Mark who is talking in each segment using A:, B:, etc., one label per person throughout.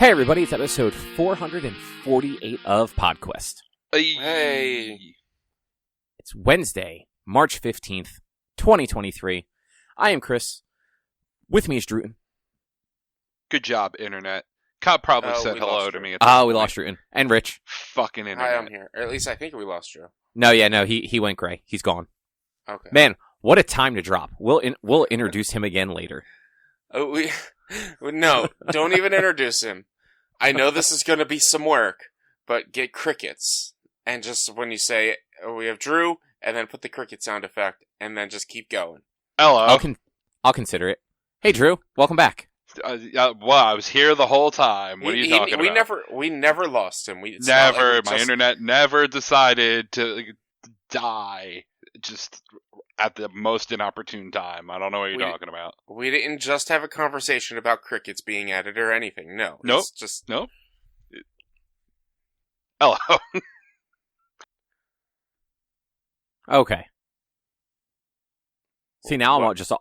A: Hey everybody, it's episode 448 of PodQuest.
B: Hey!
A: It's Wednesday, March 15th, 2023. I am Chris. With me is Druten.
B: Good job, Internet. Cobb probably said hello to me.
A: We lost Druten. And Rich.
B: Fucking Internet.
C: Hi, I'm here. Or at least I think we lost Joe.
A: No, he went gray. He's gone.
C: Okay.
A: Man, what a time to drop. We'll introduce him again later.
C: No, don't even introduce him. I know this is going to be some work, but get crickets. And just when you say, we have Drew, and then put the cricket sound effect, and then just keep going.
B: Hello.
A: I'll consider it. Hey, Drew. Welcome back.
B: Well, I was here the whole time. What are you talking about?
C: We never lost him.
B: Never. My internet never decided to die just at the most inopportune time. I don't know what you're talking about.
C: We didn't just have a conversation about crickets being added or anything. No.
B: Nope.
C: It's just...
B: Nope. Hello.
A: Okay. See, now I'm just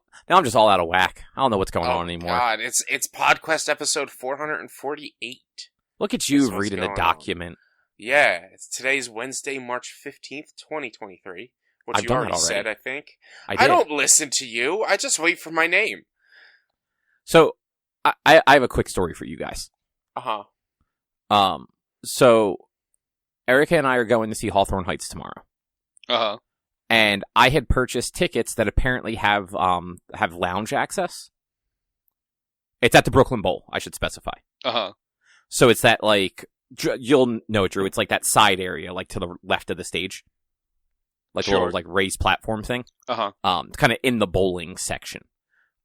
A: all out of whack. I don't know what's going on anymore.
C: God, it's PodQuest episode 448.
A: Look at you reading the document.
C: Yeah, today's Wednesday, March 15th, 2023. Which you already said, I think. I don't listen to you. I just wait for my name.
A: So, I have a quick story for you guys.
C: Uh-huh.
A: So, Erica and I are going to see Hawthorne Heights tomorrow.
B: Uh-huh.
A: And I had purchased tickets that apparently have lounge access. It's at the Brooklyn Bowl, I should specify.
B: Uh-huh.
A: So it's that, like, you'll know it, Drew, it's like that side area, like to the left of the stage. Like a little, like, raised platform thing.
B: Uh-huh.
A: It's kind of in the bowling section.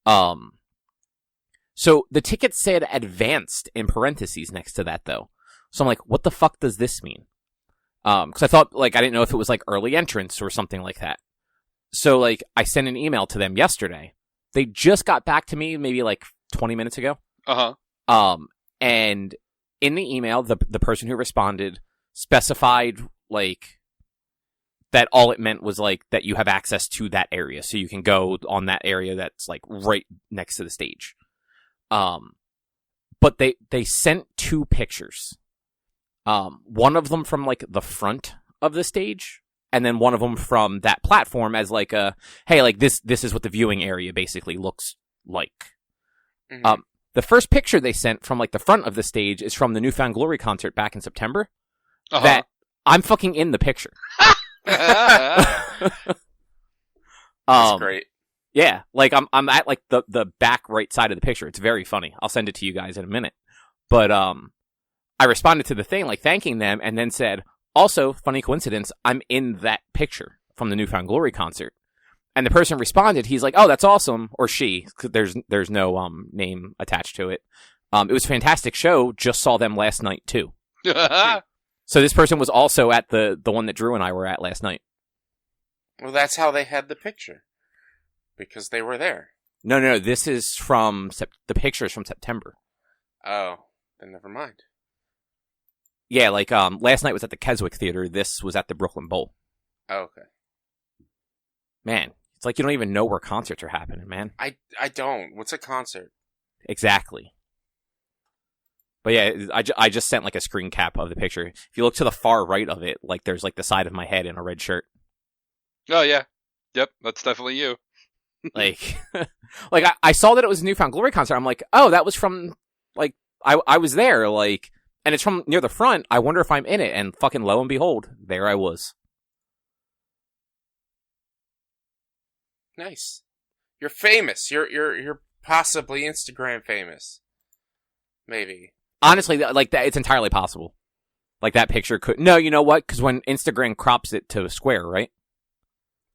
A: So the ticket said advanced in parentheses next to that, though. So I'm like, what the fuck does this mean? Because I thought, like, I didn't know if it was, like, early entrance or something like that. So, like, I sent an email to them yesterday. They just got back to me maybe, like, 20 minutes ago.
B: Uh-huh.
A: And in the email, the person who responded specified, like, that all it meant was, like, that you have access to that area. So you can go on that area that's, like, right next to the stage. But they sent two pictures. One of them from, like, the front of the stage, and then one of them from that platform as, like, hey, like, this is what the viewing area basically looks like.
C: Mm-hmm.
A: The first picture they sent from, like, the front of the stage is from the Newfound Glory concert back in September.
B: Uh-huh.
A: That I'm fucking in the picture.
C: That's great.
A: Yeah, like, I'm at, like, the back right side of the picture. It's very funny. I'll send it to you guys in a minute. But, I responded to the thing, like, thanking them, and then said, also, funny coincidence, I'm in that picture from the Newfound Glory concert. And the person responded, he's like, oh, that's awesome, or she, 'cause there's no name attached to it. It was a fantastic show, just saw them last night, too. So this person was also at the one that Drew and I were at last night.
C: Well, that's how they had the picture. Because they were there.
A: No, this is from, the picture is from September.
C: Oh, then never mind.
A: Yeah, like, last night was at the Keswick Theater. This was at the Brooklyn Bowl.
C: Oh, okay.
A: Man, it's like you don't even know where concerts are happening, man.
C: I don't. What's a concert?
A: Exactly. But yeah, I just sent, like, a screen cap of the picture. If you look to the far right of it, like, there's, like, the side of my head in a red shirt.
B: Oh, yeah. Yep, that's definitely you.
A: Like, I saw that it was a Newfound Glory concert. I'm like, oh, that was from, like, I was there, like... And it's from near the front. I wonder if I'm in it. And fucking lo and behold, there I was.
C: Nice. You're famous. You're possibly Instagram famous. Maybe.
A: Honestly, like that, it's entirely possible. Like that picture could. No, you know what? Because when Instagram crops it to a square, right?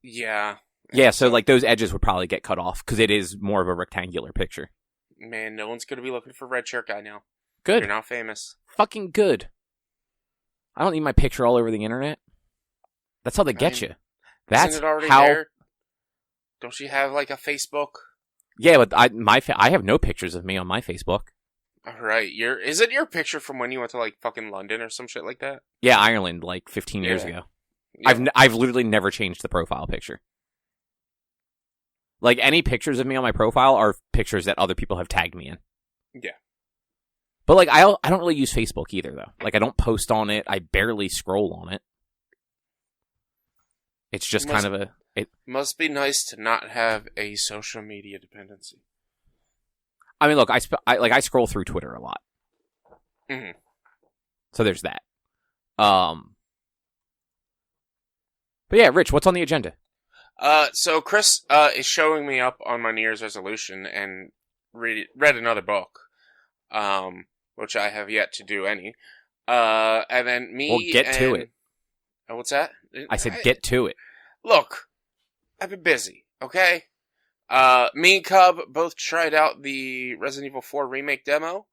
C: Yeah.
A: Yeah. So like those edges would probably get cut off because it is more of a rectangular picture.
C: Man, no one's gonna be looking for red shirt guy now.
A: Good.
C: You're now famous.
A: Fucking good. I don't need my picture all over the internet. That's how they get you. That's
C: isn't it already
A: how.
C: There? Don't you have like a Facebook?
A: Yeah, but I have no pictures of me on my Facebook.
C: All right, is it your picture from when you went to like fucking London or some shit like that?
A: Yeah, Ireland, like 15 years ago.
C: Yeah.
A: I've literally never changed the profile picture. Like any pictures of me on my profile are pictures that other people have tagged me in.
C: Yeah.
A: But like I don't really use Facebook either though. Like I don't post on it. I barely scroll on it. It's just kind of a. It
C: must be nice to not have a social media dependency.
A: I mean, look, I scroll through Twitter a lot.
C: Mm-hmm.
A: So there's that. But yeah, Rich, what's on the agenda?
C: So Chris is showing me up on my New Year's resolution and read another book, which I have yet to do any. And then me.
A: Well, get to it.
C: What's that?
A: I said get to it.
C: Look, I've been busy. Okay. Me and Cub both tried out the Resident Evil 4 remake demo.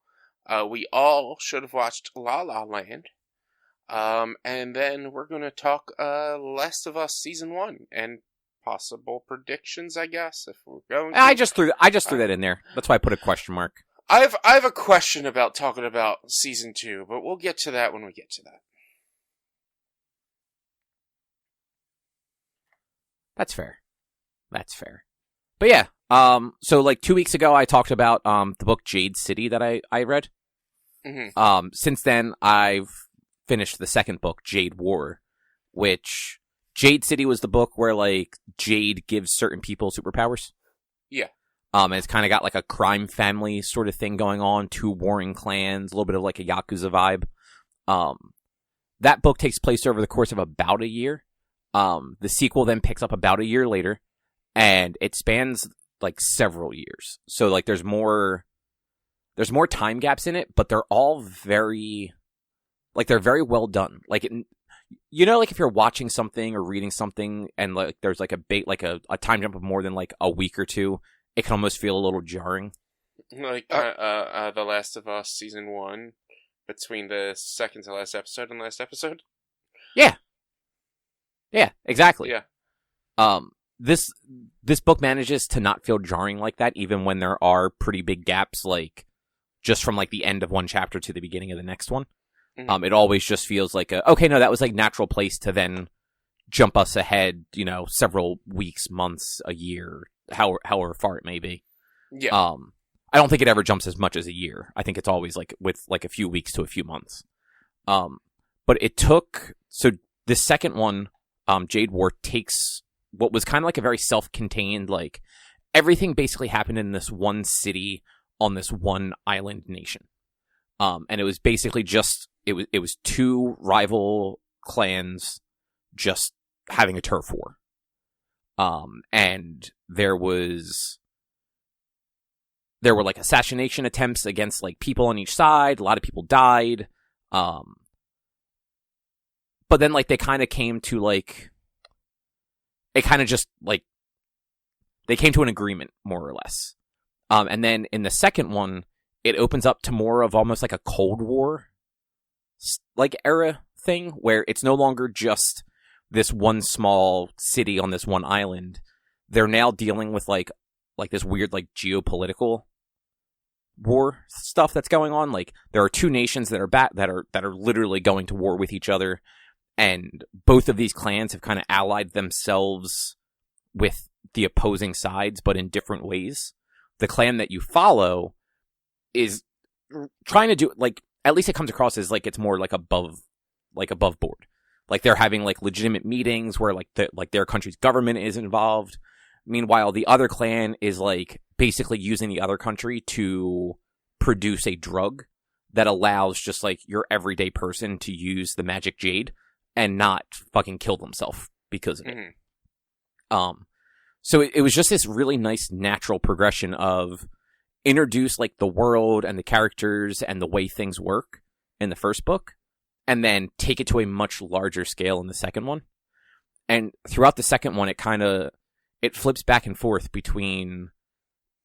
C: We all should have watched La La Land. And then we're going to talk Last of Us Season 1 and possible predictions, I guess, if we're going to.
A: I just threw that in there. That's why I put a question mark.
C: I have a question about talking about Season 2, but we'll get to that when we get to that.
A: That's fair. But yeah, so like 2 weeks ago I talked about the book Jade City that I read.
C: Mm-hmm.
A: Since then I've finished the second book, Jade War, which Jade City was the book where like Jade gives certain people superpowers.
C: Yeah.
A: And it's kind of got like a crime family sort of thing going on, 2 warring clans, a little bit of like a Yakuza vibe. That book takes place over the course of about a year. The sequel then picks up about a year later, and it spans like several years. So like there's more time gaps in it, but they're all very well done. Like like if you're watching something or reading something and like there's like a time jump of more than like a week or two, it can almost feel a little jarring.
C: Like The Last of Us Season 1 between the second to last episode and last episode?
A: Yeah, exactly.
C: Yeah.
A: This book manages to not feel jarring like that, even when there are pretty big gaps, like just from like the end of one chapter to the beginning of the next one.
C: Mm-hmm.
A: It always just feels like that was like natural place to then jump us ahead, several weeks, months, a year, however far it may be.
C: Yeah.
A: I don't think it ever jumps as much as a year. I think it's always like with like a few weeks to a few months. But it took, so the second one, Jade War, takes what was kind of like a very self-contained, like everything basically happened in this one city on this one island nation. And it was basically just, it was 2 rival clans just having a turf war. And there were like assassination attempts against like people on each side. A lot of people died. But then, like, they kind of came to, like, it kind of just, like, they came to an agreement, more or less. And then in the second one, it opens up to more of almost like a Cold War, like, era thing, where it's no longer just this one small city on this one island. They're now dealing with, like this weird, like, geopolitical war stuff that's going on. Like, there are 2 nations that are literally going to war with each other. And both of these clans have kind of allied themselves with the opposing sides, but in different ways. The clan that you follow is trying to do, like, at least it comes across as, like, it's more, like, above board. Like, they're having, like, legitimate meetings where, like, their country's government is involved. Meanwhile, the other clan is, like, basically using the other country to produce a drug that allows just, like, your everyday person to use the magic jade and not fucking kill themselves because of it.
C: Mm-hmm.
A: So it was just this really nice natural progression of introduce like the world and the characters and the way things work in the first book, and then take it to a much larger scale in the second one. And throughout the second one, it flips back and forth between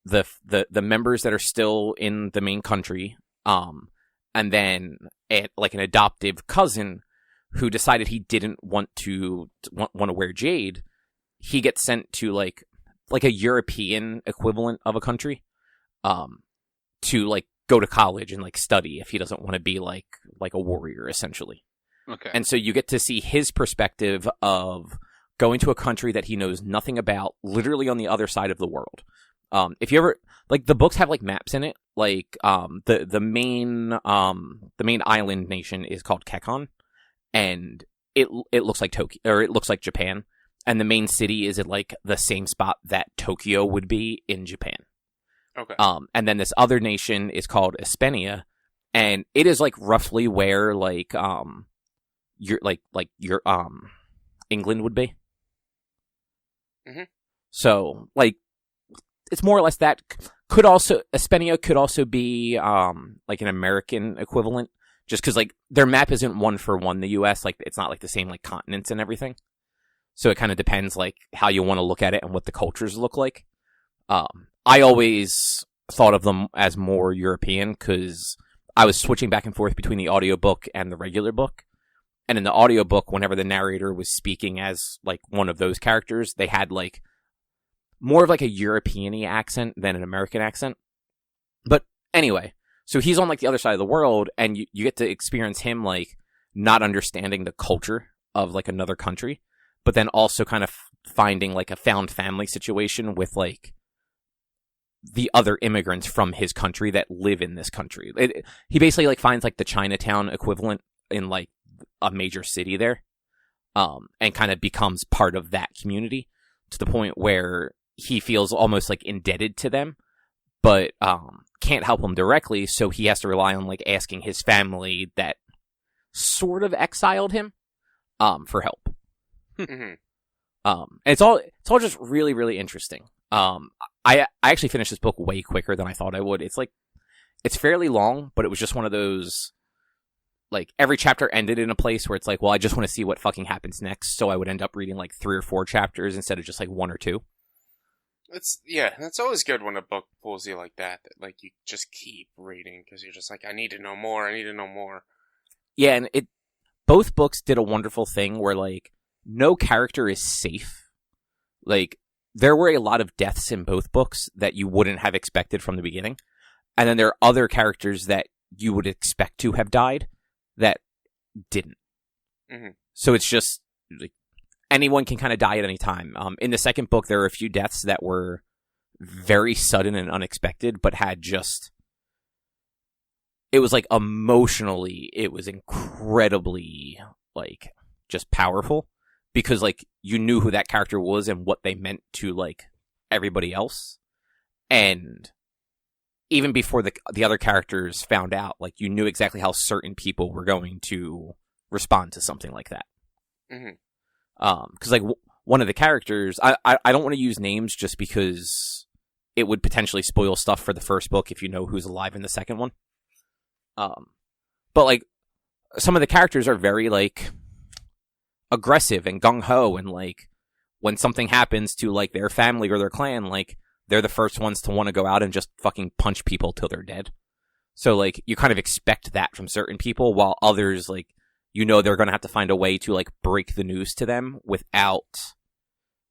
A: the members that are still in the main country, and then like an adoptive cousin who decided he didn't want to wear jade. He gets sent to like a European equivalent of a country, to like go to college and like study if he doesn't want to be like a warrior essentially.
B: Okay.
A: And so you get to see his perspective of going to a country that he knows nothing about, literally on the other side of the world. If you ever like the books have like maps in it, like the main island nation is called Kekon, and it looks like Tokyo, or it looks like Japan, and the main city is at like the same spot that Tokyo would be in Japan.
C: Okay.
A: And then this other nation is called Espenia, and it is like roughly where like your England would be.
C: Mm-hmm.
A: So like it's more or less that. Could also Espenia could also be like an American equivalent, just because like their map isn't one for one the U.S. Like it's not like the same like continents and everything. So it kind of depends like how you want to look at it and what the cultures look like. I always thought of them as more European because I was switching back and forth between the audiobook and the regular book. And in the audiobook, whenever the narrator was speaking as like one of those characters, they had like more of like a European-y accent than an American accent. But anyway, so he's on like the other side of the world, and you get to experience him like not understanding the culture of like another country, but then also kind of finding like a found family situation with like the other immigrants from his country that live in this country. He basically like finds like the Chinatown equivalent in like a major city there, and kind of becomes part of that community to the point where he feels almost like indebted to them, but can't help them directly, so he has to rely on like asking his family that sort of exiled him for help.
C: Mm-hmm.
A: And it's all just really, really interesting. I actually finished this book way quicker than I thought I would. It's fairly long, but it was just one of those, like, every chapter ended in a place where it's like, well, I just want to see what fucking happens next, so I would end up reading like 3 or 4 chapters instead of just like 1 or 2.
C: That's always good when a book pulls you like that like you just keep reading because you're just like, I need to know more.
A: Yeah, and both books did a wonderful thing where like no character is safe. Like there were a lot of deaths in both books that you wouldn't have expected from the beginning, and then there are other characters that you would expect to have died that didn't.
C: Mm-hmm.
A: So it's just like anyone can kind of die at any time. In the second book, there are a few deaths that were very sudden and unexpected, but had just... It was, like, emotionally, it was incredibly, like, just powerful. Because, like, you knew who that character was and what they meant to, like, everybody else. And even before the other characters found out, like, you knew exactly how certain people were going to respond to something like that.
C: Mm-hmm.
A: Because like one of the characters, I don't want to use names just because it would potentially spoil stuff for the first book if you know who's alive in the second one. But like some of the characters are very like aggressive and gung ho, and like when something happens to like their family or their clan, like they're the first ones to want to go out and just fucking punch people till they're dead. So like you kind of expect that from certain people, while others like, you know, they're going to have to find a way to, like, break the news to them without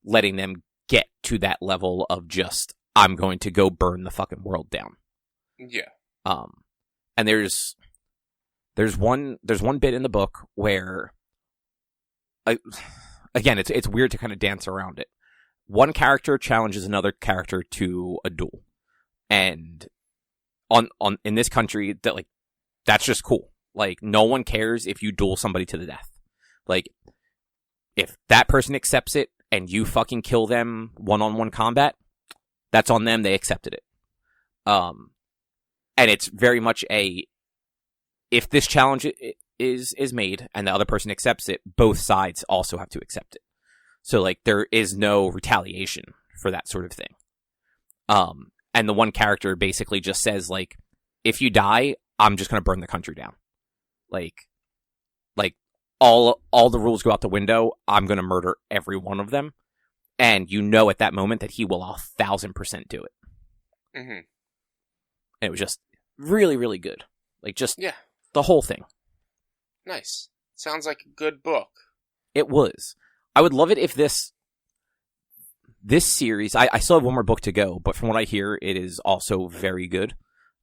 A: letting them get to that level of just, I'm going to go burn the fucking world down.
C: Yeah.
A: And there's one bit in the book where, again, it's weird to kind of dance around it. One character challenges another character to a duel. And in this country, that like that's just cool. Like, no one cares if you duel somebody to the death. Like, if that person accepts it and you fucking kill them one-on-one combat, that's on them. They accepted it. And it's very much if this challenge is made and the other person accepts it, both sides also have to accept it. So, like, there is no retaliation for that sort of thing. And the one character basically just says, like, if you die, I'm just going to burn the country down. Like all the rules go out the window. I'm going to murder every one of them. And you know at that moment that he will 1,000% do it.
C: Mm-hmm.
A: And it was just really, really good. Like, just the whole thing.
C: Nice. Sounds like a good book.
A: It was. I would love it if this series, I still have one more book to go, but from what I hear, it is also very good.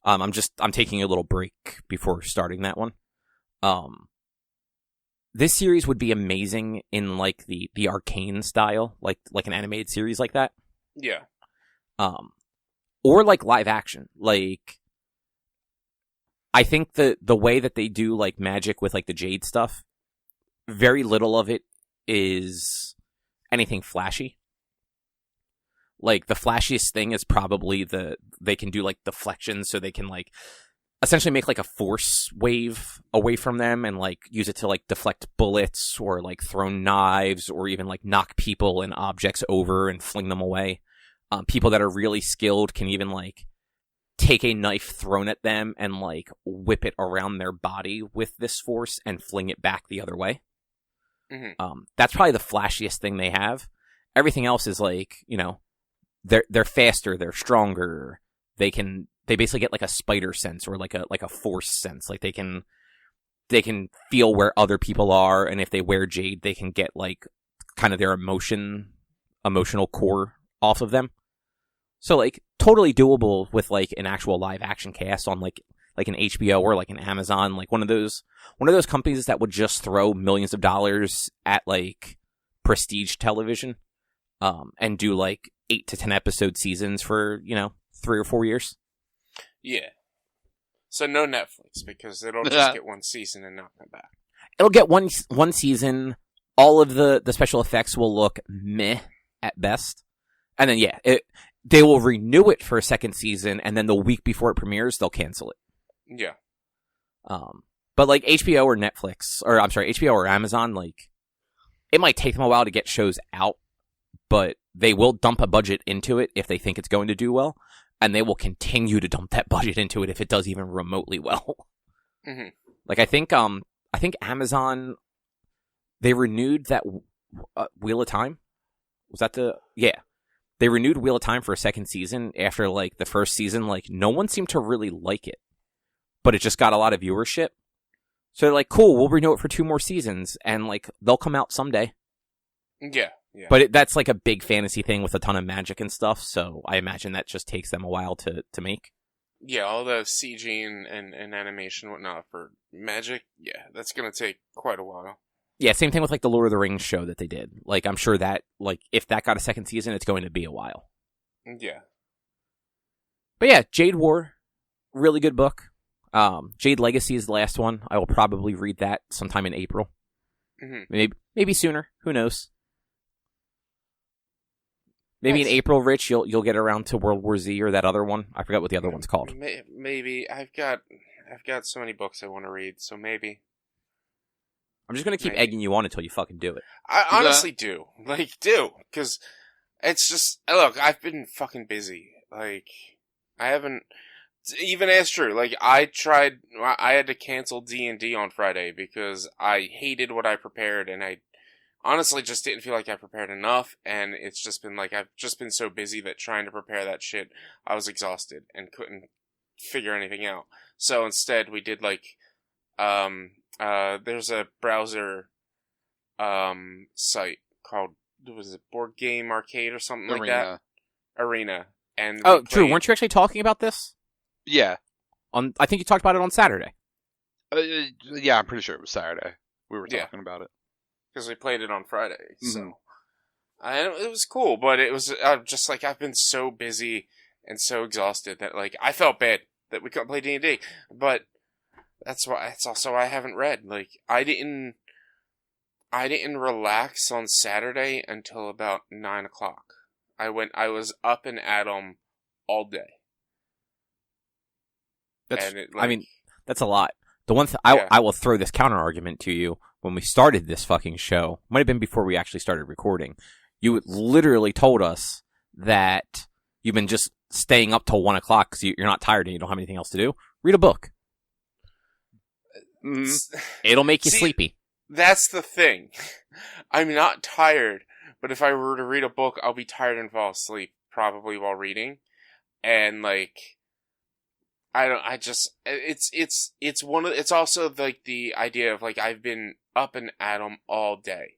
A: I'm taking a little break before starting that one. This series would be amazing in like the Arcane style, like an animated series like that.
C: Yeah.
A: or like live action. Like, I think the way that they do like magic with like the Jade stuff, very little of it is anything flashy. Like, the flashiest thing is probably they can do like deflections, so they can like essentially make like a force wave away from them and like use it to like deflect bullets or like throw knives or even like knock people and objects over and fling them away. People that are really skilled can even like take a knife thrown at them and like whip it around their body with this force and fling it back the other way. Mm-hmm. That's probably the flashiest thing they have. Everything else is like, you know, they're faster, they're stronger. They basically get like a spider sense or like a force sense. Like they can feel where other people are, and if they wear Jade, they can get like kind of their emotional core off of them. So like totally doable with like an actual live action cast on like an HBO or like an Amazon, like one of those companies that would just throw millions of dollars at like prestige television, and do like 8 to 10 episode seasons for, you know, 3 or 4 years.
C: Yeah. So no Netflix, because it'll just get one season and not come back.
A: It'll get one season. All of the special effects will look meh at best. And then, they will renew it for a second season, and then the week before it premieres, they'll cancel it.
C: Yeah.
A: But like HBO or Netflix, or I'm sorry, HBO or Amazon, like, it might take them a while to get shows out, but they will dump a budget into it if they think it's going to do well, and they will continue to dump that budget into it if it does even remotely well.
C: Mm-hmm.
A: Like, I think Amazon, they renewed that Wheel of Time. Was that they renewed Wheel of Time for a second season after like the first season. Like, no one seemed to really like it, but it just got a lot of viewership. So they're like, cool, we'll renew it for 2 more seasons, and like they'll come out someday.
C: Yeah.
A: But that's like a big fantasy thing with a ton of magic and stuff, so I imagine that just takes them a while to make.
C: Yeah, all the CG and animation and whatnot for magic, yeah, that's going to take quite a while.
A: Yeah, same thing with like the Lord of the Rings show that they did. Like, I'm sure that, like, if that got a second season, it's going to be a while.
C: Yeah.
A: But yeah, Jade War, really good book. Jade Legacy is the last one. I will probably read that sometime in April. Mm-hmm. Maybe sooner. Who knows? Maybe in April, Rich, you'll get around to World War Z or that other one. I forgot what the other one's called.
C: Maybe. I've got so many books I want to read, so maybe.
A: I'm just going to keep egging you on until you fucking do it.
C: I honestly do. Like, because it's just, look, I've been fucking busy. Like, I haven't, even as true, like, I had to cancel D&D on Friday because I hated what I prepared, and I honestly just didn't feel like I prepared enough, and it's just been like, I've just been so busy that trying to prepare that shit, I was exhausted and couldn't figure anything out. So instead, we did like, there's a browser site called, was it Board Game Arcade or something like that? Arena. And
A: Drew, weren't you actually talking about this?
B: Yeah.
A: I think you talked about it on Saturday.
B: Yeah, I'm pretty sure it was Saturday. We were talking about it.
C: Because we played it on Friday, so. It was cool, but it was just like, I've been so busy and so exhausted that, like, I felt bad that we couldn't play D&D, but that's also why I haven't read. Like, I didn't relax on Saturday until about 9 o'clock. I was up and at 'em all day.
A: That's a lot. The one I will throw this counter argument to you. When we started this fucking show, might have been before we actually started recording, you literally told us that you've been just staying up till 1 o'clock because you're not tired and you don't have anything else to do. Read a book. It'll make you sleepy.
C: That's the thing. I'm not tired, but if I were to read a book, I'll be tired and fall asleep, probably while reading. And like, it's also like the idea of like, I've been up and at 'em all day.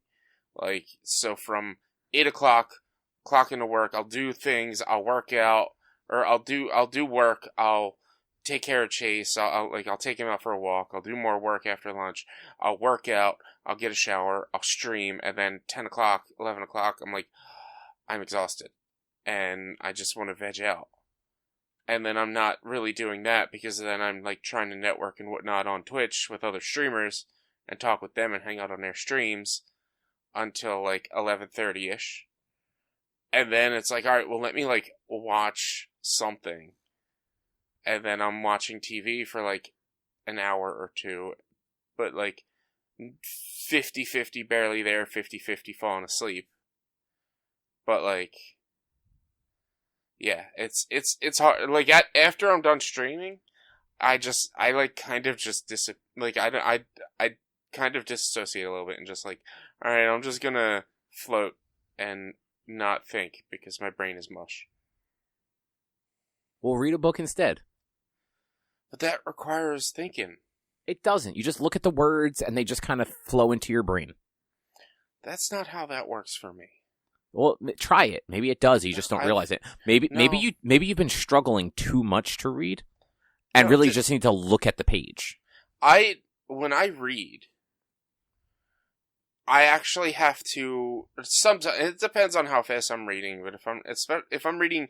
C: Like, so from 8 o'clock, clock into work, I'll do things, I'll work out, or I'll do work, I'll take care of Chase, I'll take him out for a walk, I'll do more work after lunch, I'll work out, I'll get a shower, I'll stream, and then 10 o'clock, 11 o'clock, I'm like, I'm exhausted. And I just want to veg out. And then I'm not really doing that because then I'm like trying to network and whatnot on Twitch with other streamers and talk with them and hang out on their streams until like 11:30ish. And then it's like, all right, well, let me like watch something. And then I'm watching TV for like an hour or two, but like 50-50 barely there, 50-50 falling asleep. But like, yeah, it's hard. Like after I'm done streaming, I like kind of just I kind of disassociate a little bit and just like, all right, I'm just gonna float and not think because my brain is mush.
A: Well, read a book instead.
C: But that requires thinking.
A: It doesn't. You just look at the words and they just kind of flow into your brain.
C: That's not how that works for me.
A: Well, try it. Maybe it does. You just don't realize it. Maybe you've been struggling too much to read, and really just need to look at the page.
C: When I read, I actually have to. Sometimes it depends on how fast I'm reading. But if I'm reading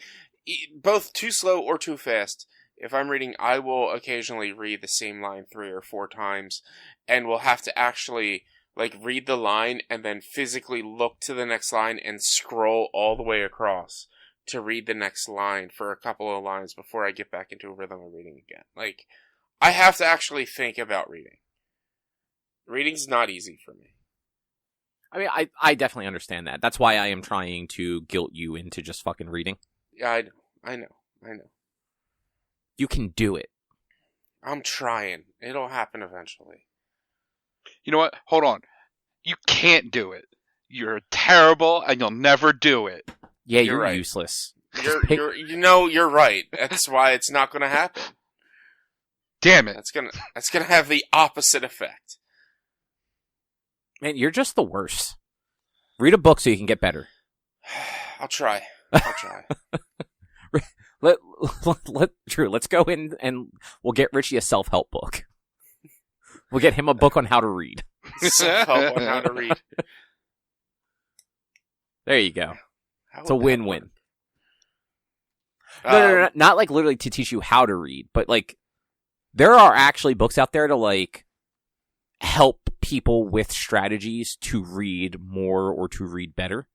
C: both too slow or too fast, if I'm reading, I will occasionally read the same line 3 or 4 times, and will have to actually like read the line and then physically look to the next line and scroll all the way across to read the next line for a couple of lines before I get back into a rhythm of reading again. Like, I have to actually think about reading. Reading's not easy for me.
A: I mean, I definitely understand that. That's why I am trying to guilt you into just fucking reading.
C: Yeah, I know.
A: You can do it.
C: I'm trying. It'll happen eventually.
B: You know what? Hold on. You can't do it. You're terrible, and you'll never do it.
A: Yeah, you're
C: right.
A: Useless.
C: You're right. That's why it's not going to happen.
B: Damn it!
C: That's gonna have the opposite effect.
A: Man, you're just the worst. Read a book so you can get better.
C: I'll try.
A: Drew, let's go in and we'll get Richie a self-help book. We'll get him a book on how to read.
C: Self-help on how to read.
A: There you go. It's a win-win. No, not like literally to teach you how to read, but like there are actually books out there to like help people with strategies to read more or to read better.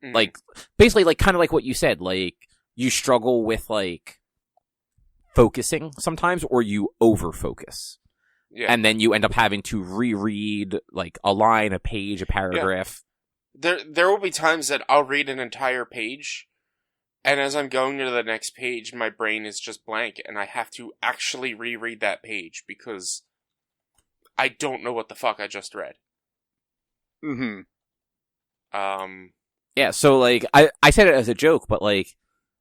A: Mm. Like basically like kind of like what you said, like you struggle with like focusing sometimes or you over-focus. Yeah. And then you end up having to reread like a line, a page, a paragraph.
C: Yeah. There will be times that I'll read an entire page, and as I'm going to the next page, my brain is just blank, and I have to actually reread that page because I don't know what the fuck I just read.
B: Mm-hmm.
A: Yeah, so like I said it as a joke, but like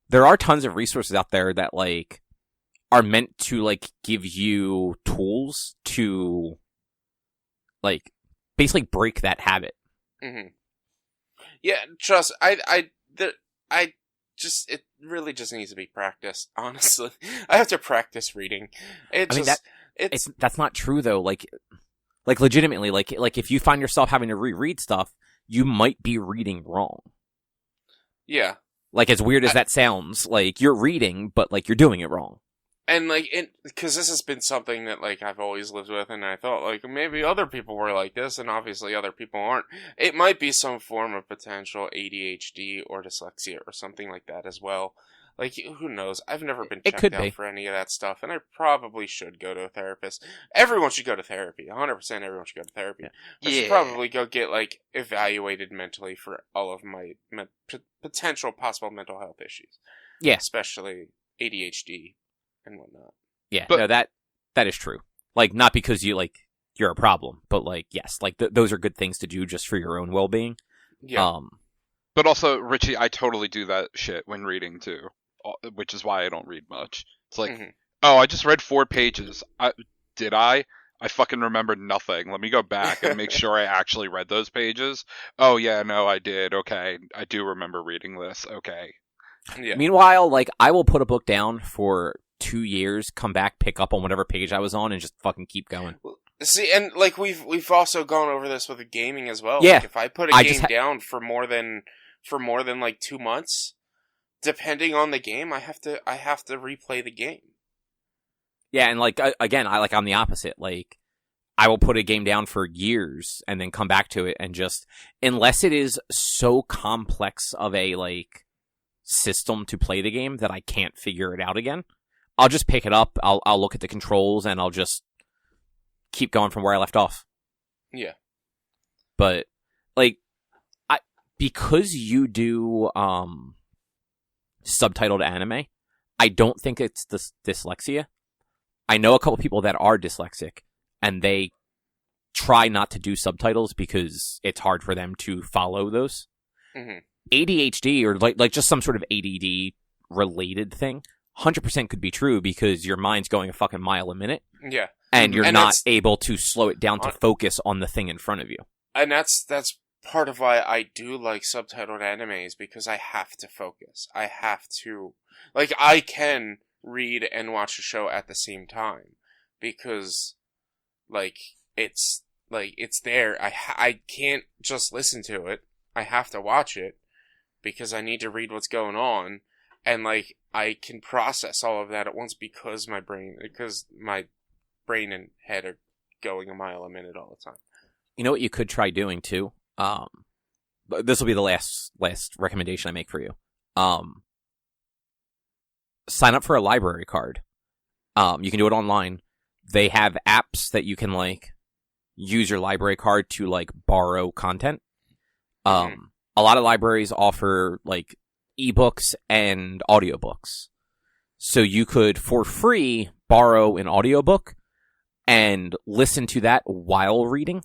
A: there are tons of resources out there that like are meant to like give you tools to like basically break that habit.
C: Mm-hmm. Yeah, trust. It really just needs to be practiced. Honestly, I have to practice reading.
A: That's not true though. Like legitimately, like if you find yourself having to reread stuff, you might be reading wrong.
C: Yeah.
A: Like as weird as that sounds, like you're reading, but like you're doing it wrong.
C: And like, because this has been something that like I've always lived with, and I thought like maybe other people were like this, and obviously other people aren't. It might be some form of potential ADHD or dyslexia or something like that as well. Like, who knows? I've never been checked out for any of that stuff, and I probably should go to a therapist. Everyone should go to therapy. 100% everyone should go to therapy. Yeah. I should probably go get like evaluated mentally for all of my potential possible mental health issues.
A: Yeah,
C: especially ADHD. And whatnot.
A: Yeah, no, that is true. Like, not because you're a problem, but like, yes, like those are good things to do just for your own well-being.
C: Yeah.
B: But also, Richie, I totally do that shit when reading too, which is why I don't read much. It's like, oh, I just read 4 pages. Did I? I fucking remembered nothing. Let me go back and make sure I actually read those pages. Oh yeah, no, I did. Okay, I do remember reading this. Okay.
C: Yeah.
A: Meanwhile, like, I will put a book down for 2 years, come back, pick up on whatever page I was on, and just fucking keep going.
C: See, and like we've also gone over this with the gaming as well.
A: Yeah,
C: like, if I put a game down for more than like 2 months, depending on the game, I have to replay the game.
A: Yeah, and like again, I'm the opposite. Like, I will put a game down for years and then come back to it and just, unless it is so complex of a like system to play the game that I can't figure it out again, I'll just pick it up. I'll look at the controls and I'll just keep going from where I left off.
C: Yeah.
A: But like, because you do subtitled anime, I don't think it's dyslexia. I know a couple people that are dyslexic, and they try not to do subtitles because it's hard for them to follow those.
C: Mm-hmm.
A: ADHD or like just some sort of ADD related thing, 100% could be true because your mind's going a fucking mile a minute.
C: Yeah.
A: And you're not able to slow it down to focus on the thing in front of you.
C: And that's part of why I do like subtitled animes, because I have to focus. I have to, like, I can read and watch a show at the same time because, like, it's there. I can't just listen to it. I have to watch it because I need to read what's going on, and like I can process all of that at once because my brain and head are going a mile a minute all the time.
A: You know what you could try doing too? This will be the last recommendation I make for you. Sign up for a library card. You can do it online. They have apps that you can like use your library card to like borrow content. A lot of libraries offer like ebooks and audiobooks. So you could for free borrow an audiobook and listen to that while reading,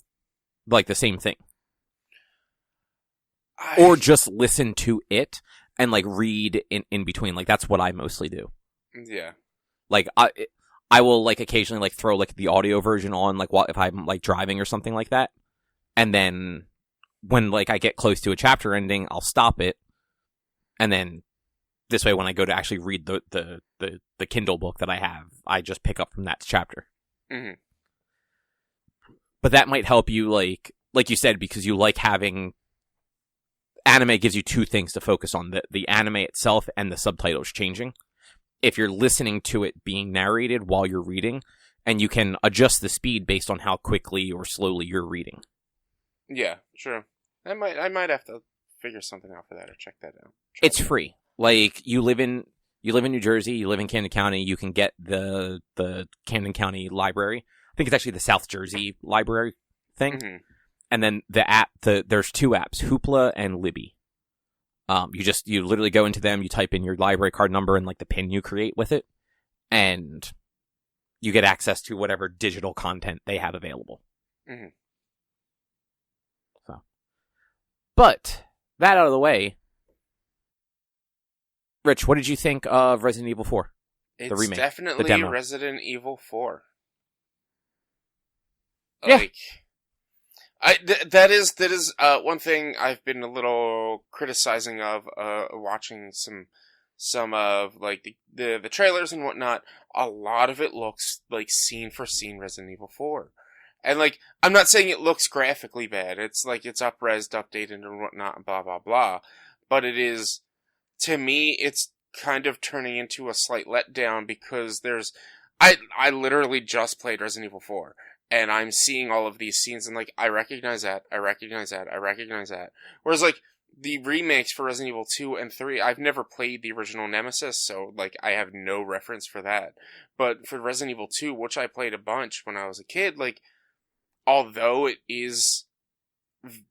A: like the same thing. Or just listen to it and like read in between. Like that's what I mostly do.
C: Yeah.
A: Like I will like occasionally like throw like the audio version on like if I'm like driving or something like that. And then when like I get close to a chapter ending, I'll stop it. And then this way when I go to actually read the Kindle book that I have, I just pick up from that chapter.
C: Mm-hmm.
A: But that might help you like you said, because you like having anime gives you two things to focus on, the anime itself and the subtitles changing. If you're listening to it being narrated while you're reading, and you can adjust the speed based on how quickly or slowly you're reading.
C: Yeah, sure. I might have to figure something out for that or check that out.
A: It's free. Like you live in New Jersey, you live in Camden County, you can get the Camden County Library. I think it's actually the South Jersey Library thing. Mm-hmm. And then the app, there's two apps, Hoopla and Libby. You literally go into them, you type in your library card number and like the pin you create with it, and you get access to whatever digital content they have available.
C: Mm-hmm.
A: So, but that out of the way, Rich, what did you think of Resident Evil 4?
C: It's
A: the remake,
C: definitely
A: the demo.
C: Resident Evil 4.
A: Yeah.
C: Like, that is one thing I've been a little criticizing of watching some of like the trailers and whatnot. A lot of it looks like scene for scene Resident Evil 4. And like, I'm not saying it looks graphically bad. It's like it's up-resed, updated and whatnot, and blah blah blah. But it is, to me, it's kind of turning into a slight letdown because I literally just played Resident Evil 4. And I'm seeing all of these scenes and like, I recognize that. Whereas like, the remakes for Resident Evil 2 and 3, I've never played the original Nemesis, so like, I have no reference for that. But for Resident Evil 2, which I played a bunch when I was a kid, like, although it is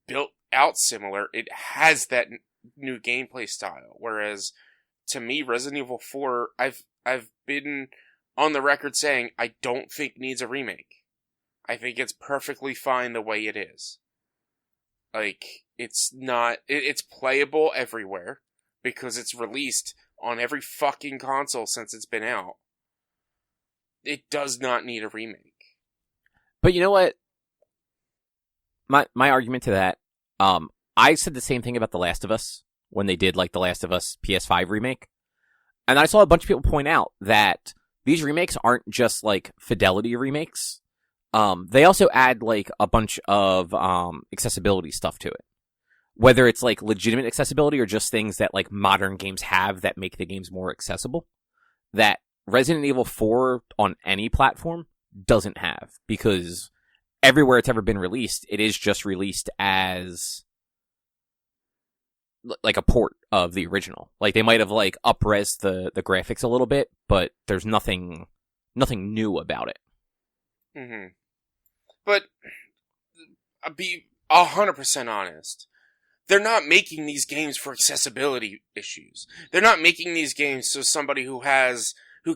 C: built out similar, it has that new gameplay style. Whereas, to me, Resident Evil 4, I've been on the record saying I don't think needs a remake. I think it's perfectly fine the way it is. Like, it's playable everywhere because it's released on every fucking console since it's been out. It does not need a remake.
A: But you know what? My argument to that, I said the same thing about The Last of Us when they did like The Last of Us PS5 remake. And I saw a bunch of people point out that these remakes aren't just like fidelity remakes. They also add like a bunch of accessibility stuff to it. whether it's like legitimate accessibility or just things that like modern games have that make the games more accessible, that Resident Evil 4 on any platform doesn't have, because everywhere it's ever been released, it is just released as like a port of the original. Like they might have like up-res the graphics a little bit, but there's nothing new about it.
C: Mm-hmm. But I'll be 100% honest. They're not making these games for accessibility issues. They're not making these games so somebody who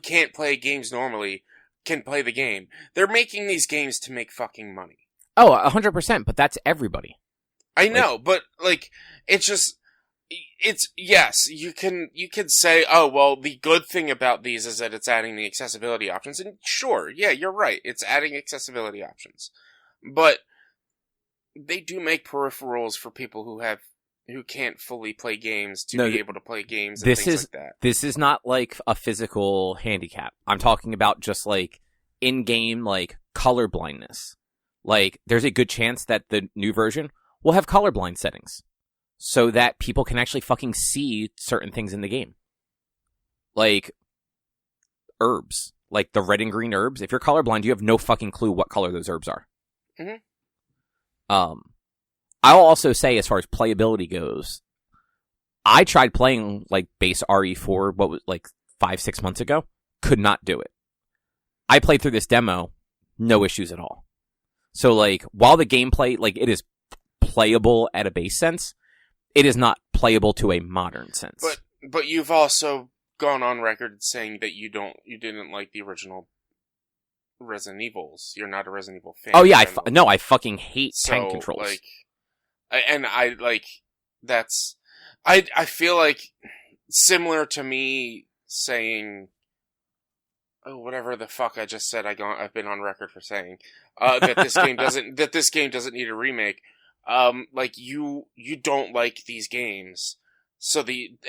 C: can't play games normally can play the game. They're making these games to make fucking money.
A: Oh, 100%, but that's everybody.
C: I know, but like yes, you can say, oh well, the good thing about these is that it's adding the accessibility options, and sure, yeah, you're right, it's adding accessibility options. But they do make peripherals for people who can't fully play games to be able to play games and things like that.
A: This is not like a physical handicap. I'm talking about just like in-game like color blindness. Like there's a good chance that the new version will have colorblind settings so that people can actually fucking see certain things in the game. Like herbs, like the red and green herbs. If you're colorblind, you have no fucking clue what color those herbs are.
C: Mm-hmm.
A: I'll also say, as far as playability goes, I tried playing like base RE4, what was like 5-6 months ago, could not do it. I played through this demo, no issues at all. So like, while the gameplay, like it is playable at a base sense, it is not playable to a modern sense.
C: But you've also gone on record saying that you didn't like the original Resident Evils. You're not a Resident Evil fan.
A: Oh yeah, I fucking hate tank controls.
C: Like, and I like that's I feel like similar to me saying, oh, whatever the fuck I just said. I've been on record for saying that this game doesn't need a remake. Like you don't like these games,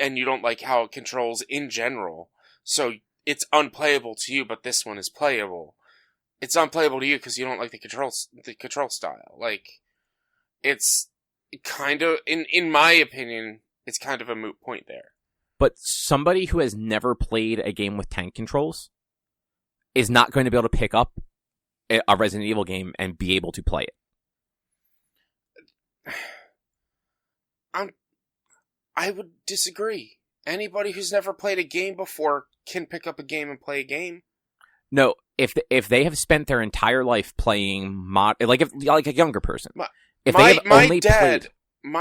C: and you don't like how it controls in general. So it's unplayable to you, but this one is playable. It's unplayable to you because you don't like the control style. Like, it's kind of, in my opinion, it's kind of a moot point there.
A: But somebody who has never played a game with tank controls is not going to be able to pick up a Resident Evil game and be able to play it.
C: I would disagree. Anybody who's never played a game before can pick up a game and play a game.
A: No, if they have spent their entire life playing like a younger person,
C: my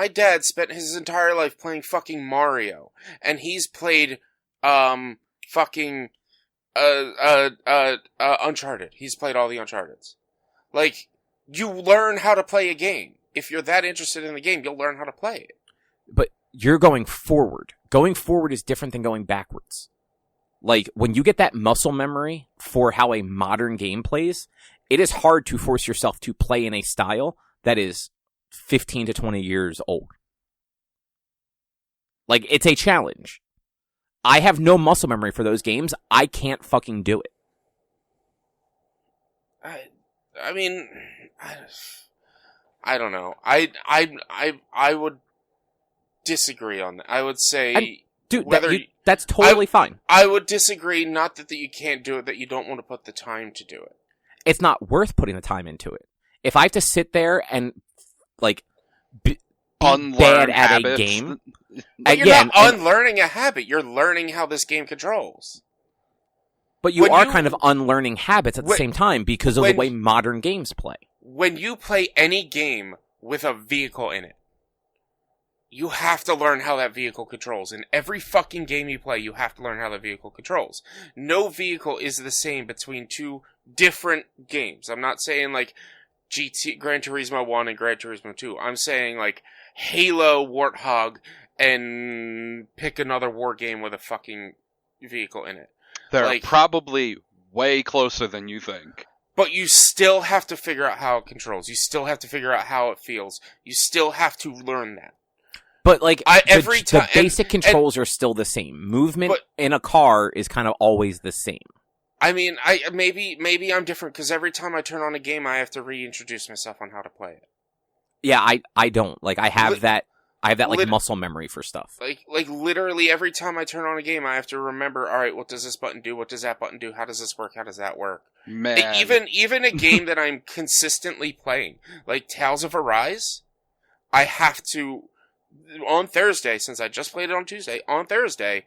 C: dad spent his entire life playing fucking Mario, and he's played fucking Uncharted. He's played all the Uncharteds. Like, you learn how to play a game. If you're that interested in the game, you'll learn how to play it.
A: But you're going forward. Going forward is different than going backwards. Like, when you get that muscle memory for how a modern game plays, it is hard to force yourself to play in a style that is 15 to 20 years old. Like, it's a challenge. I have no muscle memory for those games. I can't fucking do it.
C: I mean, I don't know. I would disagree on that. I would say...
A: Dude, that's totally fine.
C: I would disagree, not that you can't do it, that you don't want to put the time to do it.
A: It's not worth putting the time into it. If I have to sit there and, like, be bad at habits. A game...
C: But you're not unlearning a habit, you're learning how this game controls.
A: But you are kind of unlearning habits at the same time because of the way modern games play.
C: When you play any game with a vehicle in it, you have to learn how that vehicle controls. In every fucking game you play, you have to learn how the vehicle controls. No vehicle is the same between two different games. I'm not saying like Gran Turismo 1 and Gran Turismo 2. I'm saying like Halo, Warthog, and pick another war game with a fucking vehicle in it.
B: They're probably way closer than you think.
C: But you still have to figure out how it controls. You still have to figure out how it feels. You still have to learn that.
A: But, like, the basic controls are still the same. Movement in a car is kind of always the same.
C: I mean, maybe I'm different, because every time I turn on a game, I have to reintroduce myself on how to play it.
A: Yeah, I don't. Like, I have that I have that like muscle memory for stuff.
C: Like literally every time I turn on a game, I have to remember, all right, what does this button do? What does that button do? How does this work? How does that work?
B: Man.
C: Even a game that I'm consistently playing, like Tales of Arise, I have to, on Thursday, since I just played it on Tuesday, on Thursday,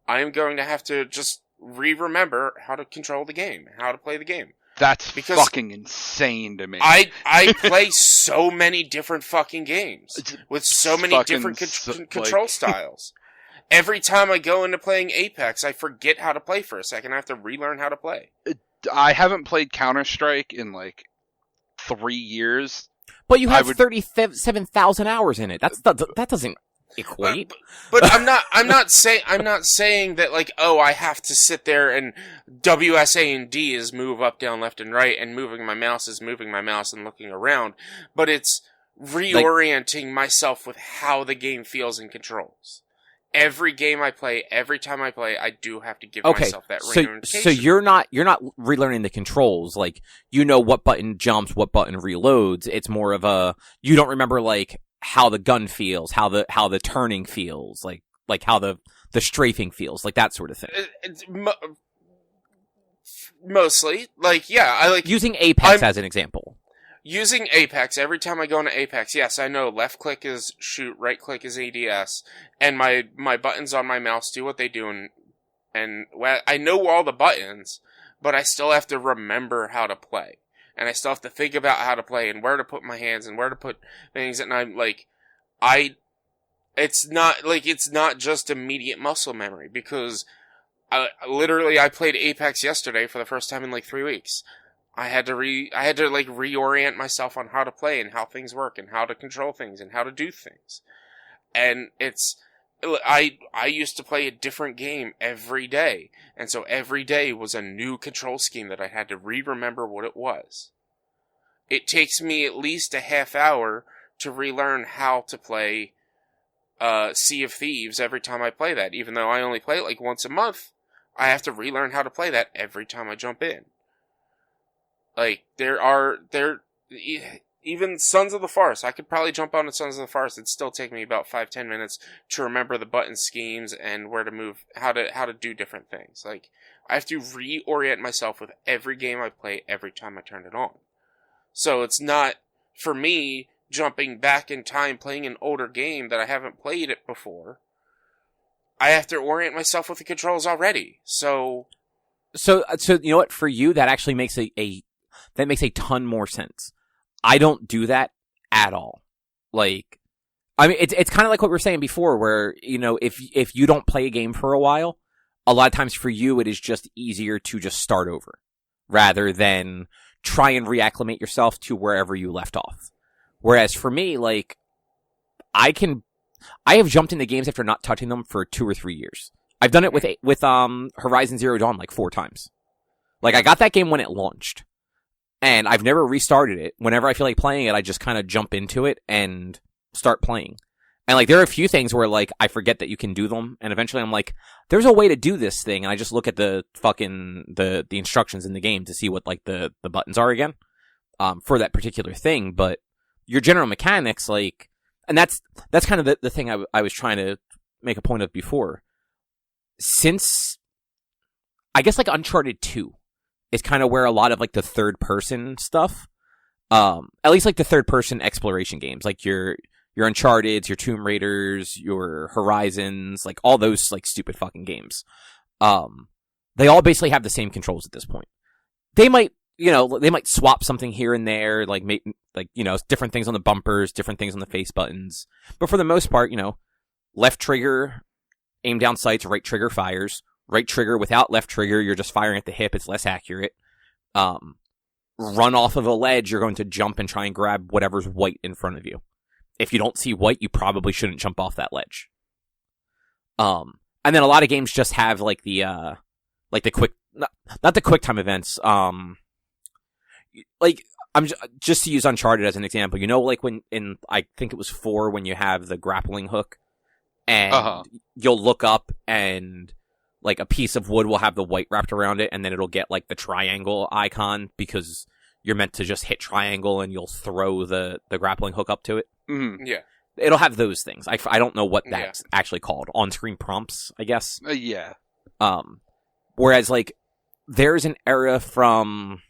C: I am going to have to just re-remember how to control the game, how to play the game.
B: That's fucking insane to me.
C: I play so many different fucking games with so many different control styles. Every time I go into playing Apex, I forget how to play for a second. I have to relearn how to play.
B: I haven't played Counter-Strike in like 3 years.
A: But you have 37,000 hours in it. That doesn't equate.
C: But I'm not saying that like, oh, I have to sit there and WSA and D is move up, down, left, and right, and moving my mouse is moving my mouse and looking around. But it's reorienting myself with how the game feels and controls. Every game I play, every time I play, I do have to give myself that reorientation.
A: So you're not relearning the controls. Like, you know what button jumps, what button reloads. It's more of a, you don't remember like how the gun feels, how the turning feels, like how the strafing feels, like that sort of thing.
C: Mostly, like, yeah, I like
A: using Apex as an example.
C: Using Apex, every time I go into Apex, yes, I know left click is shoot, right click is ADS, and my buttons on my mouse do what they do, and well, I know all the buttons, but I still have to remember how to play. And I still have to think about how to play and where to put my hands and where to put things, and I'm like, it's not just immediate muscle memory, because I played Apex yesterday for the first time in like 3 weeks. I had to reorient myself on how to play and how things work and how to control things and how to do things. And I used to play a different game every day. And so every day was a new control scheme that I had to remember what it was. It takes me at least a half hour to relearn how to play Sea of Thieves every time I play that. Even though I only play it like once a month, I have to relearn how to play that every time I jump in. Like, even Sons of the Forest, I could probably jump onto Sons of the Forest. It'd still take me about 5-10 minutes to remember the button schemes and where to move, how to do different things. Like, I have to reorient myself with every game I play every time I turn it on. So it's not, for me, jumping back in time playing an older game that I haven't played it before. I have to orient myself with the controls already. So
A: you know what? For you, that actually makes that makes a ton more sense. I don't do that at all. Like, I mean, it's kind of like what we were saying before, where, you know, if you don't play a game for a while, a lot of times for you, it is just easier to just start over rather than try and reacclimate yourself to wherever you left off. Whereas for me, like, I have jumped into games after not touching them for 2 or 3 years. I've done it with Horizon Zero Dawn like 4 times. Like, I got that game when it launched, and I've never restarted it. Whenever I feel like playing it, I just kind of jump into it and start playing. And like, there are a few things where like I forget that you can do them, and eventually I'm like, there's a way to do this thing, and I just look at the fucking the instructions in the game to see what like the buttons are again, for that particular thing. But your general mechanics, like, and that's kind of the thing I was trying to make a point of before. Since, I guess, like, Uncharted 2 is kind of where a lot of, like, the third-person stuff, at least, like, the third-person exploration games, like your Uncharted's, your Tomb Raiders, your Horizons, like, all those, like, stupid fucking games, they all basically have the same controls at this point. They might swap something here and there, like, make, like, you know, different things on the bumpers, different things on the face buttons, but for the most part, you know, left trigger, aim down sights, right trigger fires. Right trigger without left trigger, you're just firing at the hip, it's less accurate. Run off of a ledge, you're going to jump and try and grab whatever's white in front of you. If you don't see white, you probably shouldn't jump off that ledge. And then a lot of games just have like the quick, not the quick time events. Like, I'm just to use Uncharted as an example, you know, like when in, I think it was 4, when you have the grappling hook, and you'll look up and like a piece of wood will have the white wrapped around it, and then it'll get like the triangle icon because you're meant to just hit triangle and you'll throw the grappling hook up to it.
B: Mm-hmm.
C: Yeah.
A: It'll have those things. I don't know what that's actually called. On-screen prompts, I guess.
B: Yeah.
A: Whereas, like, there's an era from,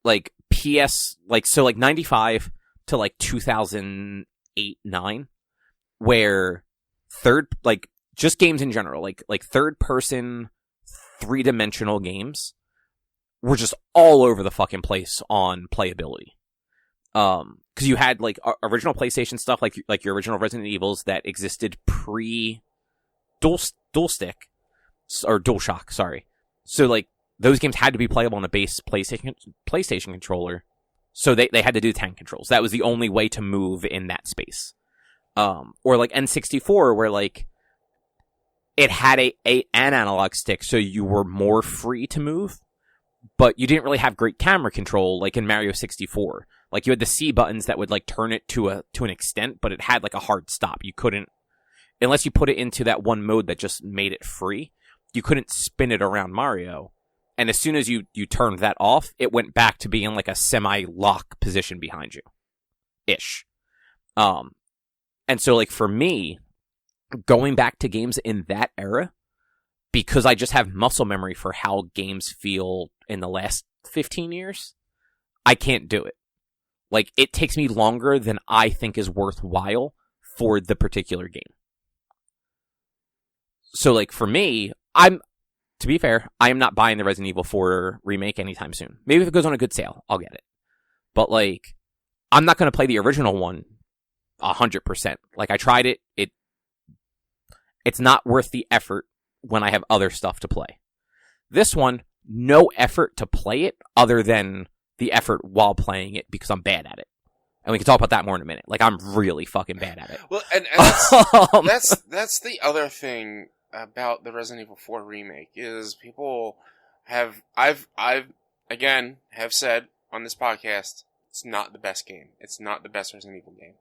A: like, PS, like, so, like, 95 to, like, 2008, 9, where just games in general, like third-person, three-dimensional games were just all over the fucking place on playability. Because you had, like, original PlayStation stuff, like your original Resident Evils that existed pre-Dual Stick, or DualShock, sorry. So, like, those games had to be playable on a base PlayStation controller, so they had to do tank controls. That was the only way to move in that space. Or, like, N64, where, like, it had an analog stick, so you were more free to move, but you didn't really have great camera control, like in Mario 64. Like, you had the C buttons that would, like, turn it to an extent, but it had, like, a hard stop. You couldn't, unless you put it into that one mode that just made it free, you couldn't spin it around Mario. And as soon as you turned that off, it went back to being, like, a semi-lock position behind you. Ish. And so, like, for me, going back to games in that era, because I just have muscle memory for how games feel in the last 15 years, I can't do it. Like, it takes me longer than I think is worthwhile for the particular game. So, like, for me, to be fair, I am not buying the Resident Evil 4 remake anytime soon. Maybe if it goes on a good sale, I'll get it. But, like, I'm not going to play the original one 100%. Like, I tried it. It's not worth the effort when I have other stuff to play. This one, no effort to play it other than the effort while playing it because I'm bad at it. And we can talk about that more in a minute. Like, I'm really fucking bad at it.
C: Well, and that's the other thing about the Resident Evil 4 remake is people I've again have said on this podcast, it's not the best game. It's not the best Resident Evil game.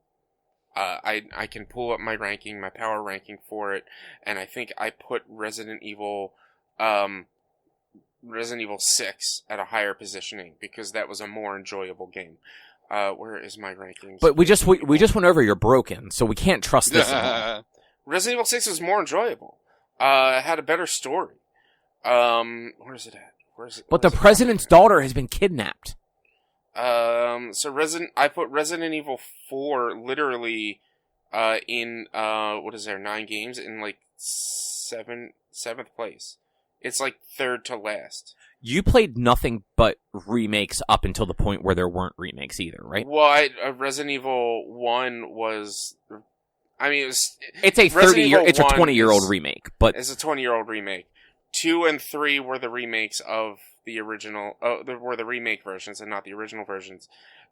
C: I can pull up my power ranking for it, and I think I put Resident Evil 6 at a higher positioning because that was a more enjoyable game. Where is my rankings?
A: But we just went over you're broken, so we can't trust this anymore.
C: Resident Evil 6 was more enjoyable. It had a better story. Where is it at?
A: But the president's daughter has been kidnapped.
C: I put Resident Evil 4 literally in 9 games in like seventh place. It's like third to last.
A: You played nothing but remakes up until the point where there weren't remakes either, right?
C: Well, Resident Evil 1 was, I mean,
A: it's a 20-year-old remake, but
C: it's a 20-year-old remake. 2 and 3 were the remakes of the original, were the remake versions and not the original versions.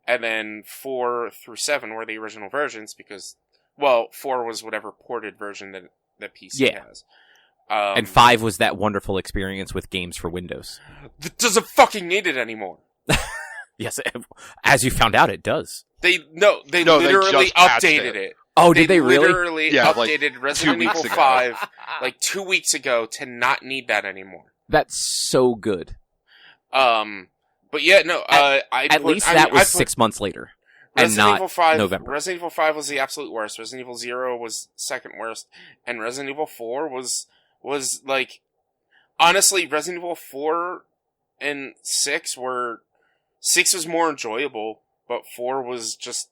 C: And then 4 through 7 were the original versions because, 4 was whatever ported version that PC has.
A: And 5 was that wonderful experience with games for Windows.
C: That doesn't fucking need it anymore.
A: Yes, as you found out, it does.
C: They literally updated it.
A: Oh, did they really?
C: They literally updated Resident Evil 5 like 2 weeks ago to not need that anymore.
A: That's so good.
C: But yeah, no.
A: At least that was 6 months later.
C: Resident Evil 5,
A: November.
C: Resident Evil 5 was the absolute worst. Resident Evil 0 was second worst. And Resident Evil 4 was like, honestly, Resident Evil 4 and 6 was more enjoyable, but 4 was just,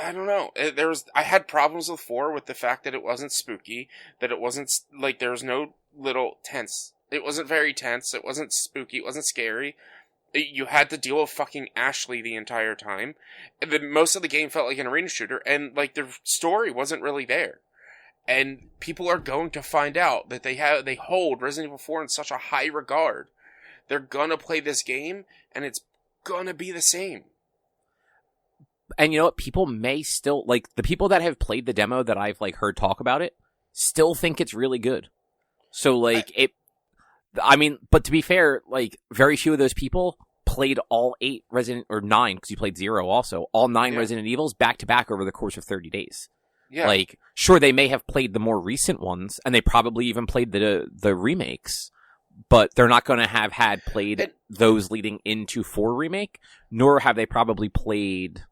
C: I don't know. I had problems with 4 with the fact that it wasn't spooky, that it wasn't, like, there was no little tense. It wasn't very tense, it wasn't spooky, it wasn't scary. You had to deal with fucking Ashley the entire time. And most of the game felt like an arena shooter, and, like, the story wasn't really there. And people are going to find out that they hold Resident Evil 4 in such a high regard. They're gonna play this game, and it's gonna be the same.
A: And you know what? People may still, like, the people that have played the demo that I've, like, heard talk about it, still think it's really good. So, like, but to be fair, like, very few of those people played all 9, because you played 0 also, all 9 Resident Evils back to back over the course of 30 days.
C: Yeah.
A: Like, sure, they may have played the more recent ones, and they probably even played the remakes, but they're not going to have had played those leading into 4 remake, nor have they probably played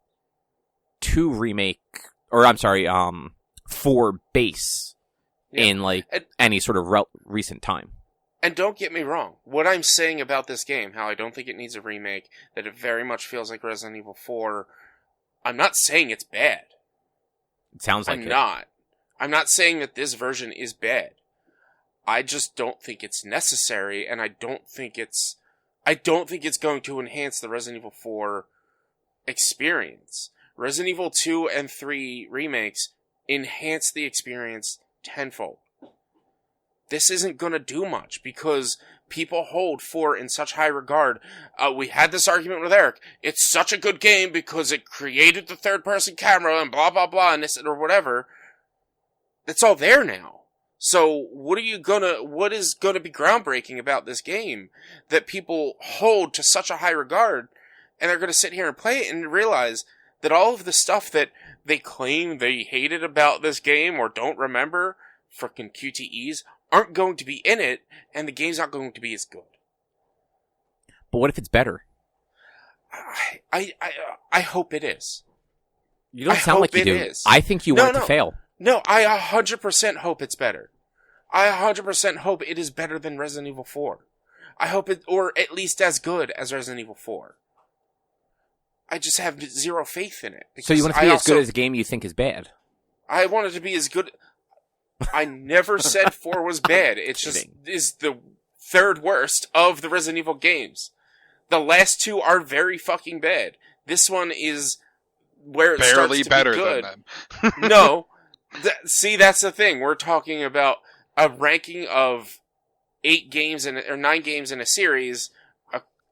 A: 2 remake, or I'm sorry, 4 base in like any sort of recent time.
C: And don't get me wrong, what I'm saying about this game, how I don't think it needs a remake, that it very much feels like Resident Evil 4, I'm not saying it's bad.
A: It sounds like
C: I'm not saying that this version is bad. I just don't think it's necessary, and I don't think it's going to enhance the Resident Evil 4 experience. Resident Evil 2 and 3 remakes enhance the experience tenfold. This isn't going to do much because people hold 4 in such high regard. We had this argument with Eric. It's such a good game because it created the third-person camera and blah, blah, blah, and this or whatever. It's all there now. So what is going to be groundbreaking about this game that people hold to such a high regard, and they're going to sit here and play it and realize that all of the stuff that they claim they hated about this game or don't remember, frickin' QTEs, aren't going to be in it, and the game's not going to be as good.
A: But what if it's better?
C: I hope it is.
A: You don't sound like you do. I think you want it to fail.
C: No, I 100% hope it's better. I 100% hope it is better than Resident Evil 4. I hope it, or at least as good as Resident Evil 4. I just have zero faith in it.
A: So you want it to be as good as a game you think is bad?
C: I want it to be as good. I never said 4 was bad. It just is the third worst of the Resident Evil games. The last 2 are very fucking bad. This one is where it
B: barely
C: starts to
B: better
C: be good.
B: Than them.
C: No. See, that's the thing. We're talking about a ranking of 9 games in a series,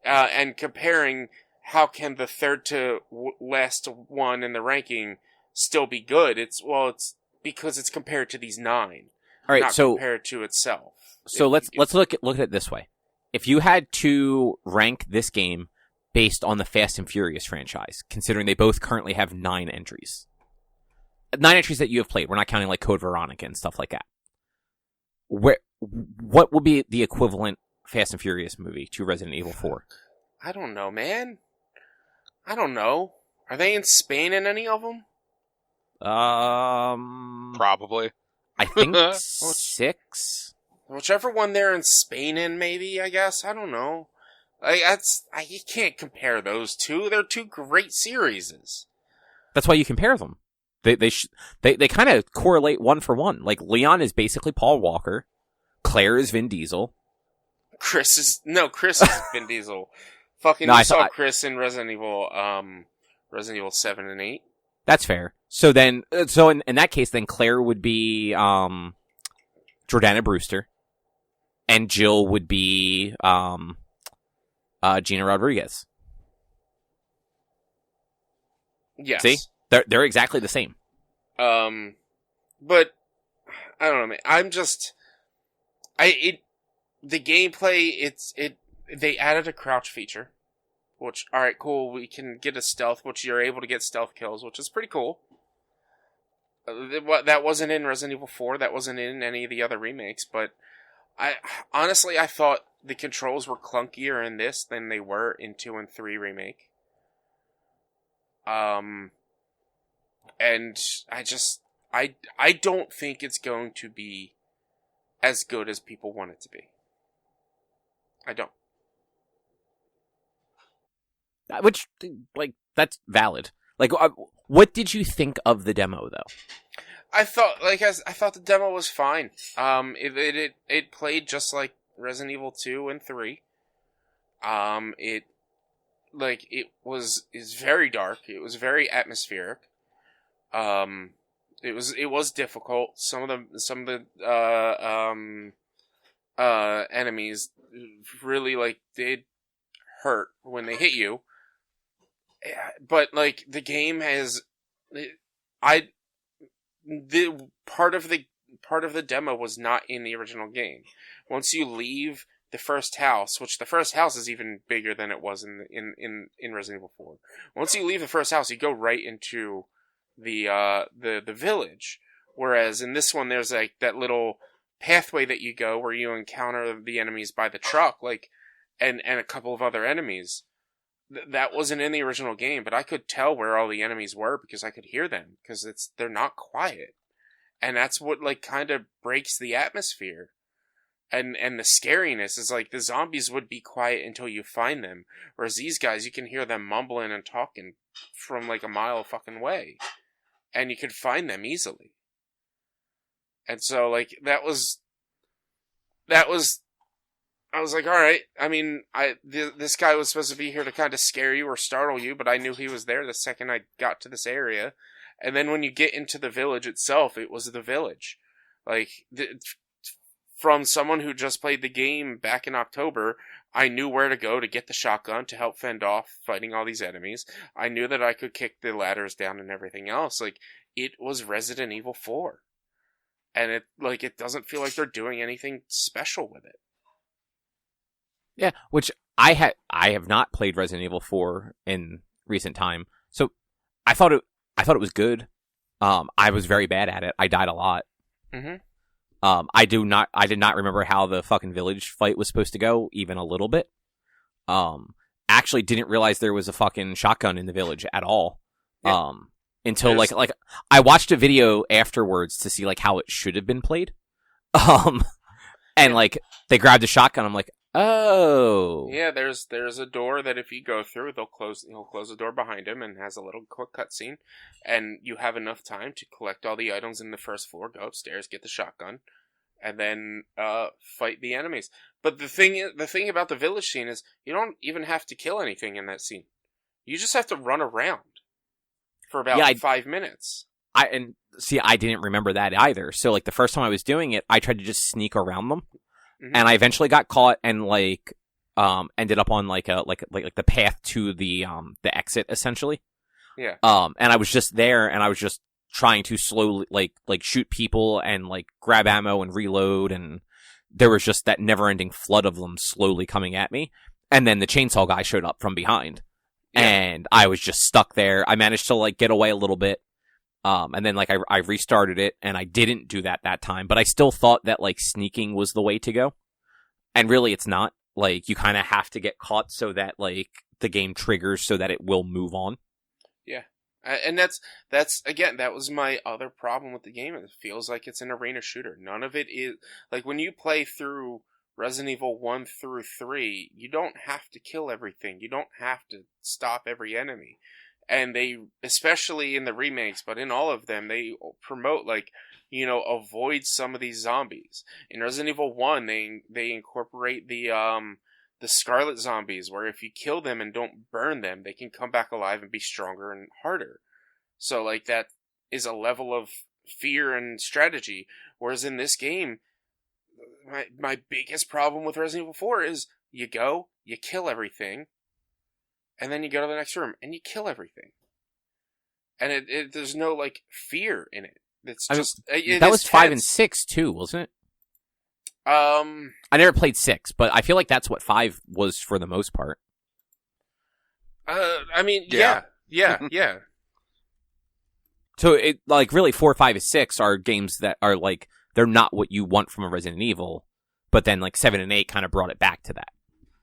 C: and comparing how can the third to last one in the ranking still be good. It's because it's compared to these 9.
A: All right,
C: not
A: so
C: compared to itself.
A: So let's look at it this way. If you had to rank this game based on the Fast and Furious franchise, considering they both currently have 9 entries. 9 entries that you have played. We're not counting like Code Veronica and stuff like that. What would be the equivalent Fast and Furious movie to Resident Evil 4?
C: I don't know, man. I don't know. Are they in Spain in any of them?
B: Probably.
A: I think 6.
C: Whichever one they're in Spain in, maybe, I guess. I don't know. You can't compare those two. They're 2 great series.
A: That's why you compare them. They kind of correlate one for one. Like, Leon is basically Paul Walker. Claire is Vin Diesel.
C: Chris is Vin Diesel. Fucking saw Chris in Resident Evil 7 and 8.
A: That's fair. So in that case, then Claire would be Jordana Brewster, and Jill would be Gina Rodriguez.
C: Yes.
A: See? They're exactly the same.
C: But I don't know, man. The gameplay, they added a crouch feature, which, alright, cool, we can get a stealth, which you're able to get stealth kills, which is pretty cool. That wasn't in Resident Evil 4, that wasn't in any of the other remakes, but I thought the controls were clunkier in this than they were in 2 and 3 remake. And I don't think it's going to be as good as people want it to be. I don't.
A: Which, like, that's valid. Like, what did you think of the demo, though?
C: I thought the demo was fine. It played just like Resident Evil 2 and 3. Is very dark. It was very atmospheric. It was difficult. Some of the enemies really did hurt when they hit you. But the game has the part of the demo was not in the original game. Once you leave the first house, which the first house is even bigger than it was in Resident Evil 4. Once you leave the first house, you go right into the village. Whereas in this one, there's that little pathway that you go where you encounter the enemies by the truck, and a couple of other enemies. that wasn't in the original game, but I could tell where all the enemies were because I could hear them, because they're not quiet. And that's what, like, kind of breaks the atmosphere. And the scariness is, like, the zombies would be quiet until you find them. Whereas these guys, you can hear them mumbling and talking from, like, a mile fucking way. And you could find them easily. And so, like, that was... I was like, alright, I mean, this guy was supposed to be here to kind of scare you or startle you, but I knew he was there the second I got to this area. And then when you get into the village itself, it was the village. Like, from someone who just played the game back in October, I knew where to go to get the shotgun to help fend off fighting all these enemies. I knew that I could kick the ladders down and everything else. Like, it was Resident Evil 4. And it doesn't feel like they're doing anything special with it.
A: Yeah, which I have not played Resident Evil 4 in recent time. So I thought it was good. I was very bad at it. I died a lot.
C: Mm-hmm.
A: I did not remember how the fucking village fight was supposed to go, even a little bit. Actually didn't realize there was a fucking shotgun in the village at all. Yeah. Until like I watched a video afterwards to see like how it should have been played. And like they grabbed a shotgun. I'm like, oh.
C: Yeah, there's a door that if you go through, he'll close the door behind him and has a little quick cutscene, and you have enough time to collect all the items in the first floor, go upstairs, get the shotgun, and then fight the enemies. But the thing about the village scene is you don't even have to kill anything in that scene. You just have to run around for about 5 minutes.
A: I didn't remember that either. So like the first time I was doing it, I tried to just sneak around them. Mm-hmm. And I eventually got caught and like ended up on like the path to the exit essentially.
C: Yeah.
A: And I was just there and I was just trying to slowly like shoot people and like grab ammo and reload, and there was just that never-ending flood of them slowly coming at me. And then the chainsaw guy showed up from behind. Yeah. And I was just stuck there. I managed to like get away a little bit. And then like I restarted it and I didn't do that time, but I still thought that like sneaking was the way to go. And really it's not. Like you kind of have to get caught so that like the game triggers so that it will move on.
C: Yeah. And that's again, that was my other problem with the game. It feels like it's an arena shooter. None of it is like when you play through Resident Evil 1 through 3, you don't have to kill everything. You don't have to stop every enemy. And they, especially in the remakes, but in all of them, they promote, like, you know, avoid some of these zombies. In Resident Evil 1, they incorporate the Scarlet zombies, where if you kill them and don't burn them, they can come back alive and be stronger and harder. So, like, that is a level of fear and strategy. Whereas in this game, my biggest problem with Resident Evil 4 is you go, you kill everything, and then you go to the next room and you kill everything. And there's no like fear in it. It's just
A: that was 5 and 6 too, wasn't it? I never played 6, but I feel like that's what 5 was for the most part.
C: I mean, yeah.
A: So it like really 4, 5, and 6 are games that are like they're not what you want from a Resident Evil, but then like 7 and 8 kind of brought it back to that.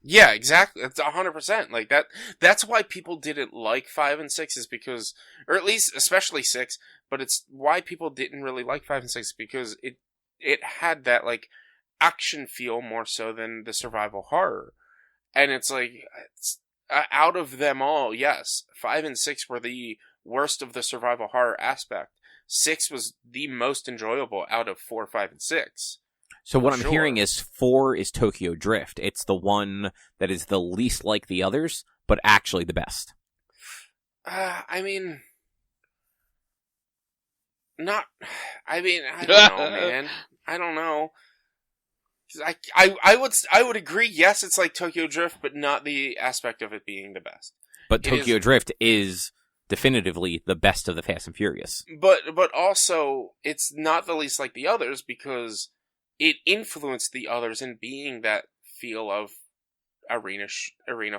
C: Yeah, exactly. It's 100%. Like that's why people didn't like 5 and 6 is because, or at least especially 6, but it's why people didn't really like 5 and 6 because it had that like action feel more so than the survival horror. And it's like out of them all, yes, 5 and 6 were the worst of the survival horror aspect. 6 was the most enjoyable out of 4, 5, and 6.
A: So what I'm hearing is 4 is Tokyo Drift. It's the one that is the least like the others, but actually the best.
C: I mean, I don't know, man. I don't know. I would agree. Yes, it's like Tokyo Drift, but not the aspect of it being the best.
A: But Tokyo Drift is definitively the best of the Fast and Furious.
C: But also, it's not the least like the others because it influenced the others in being that feel of arena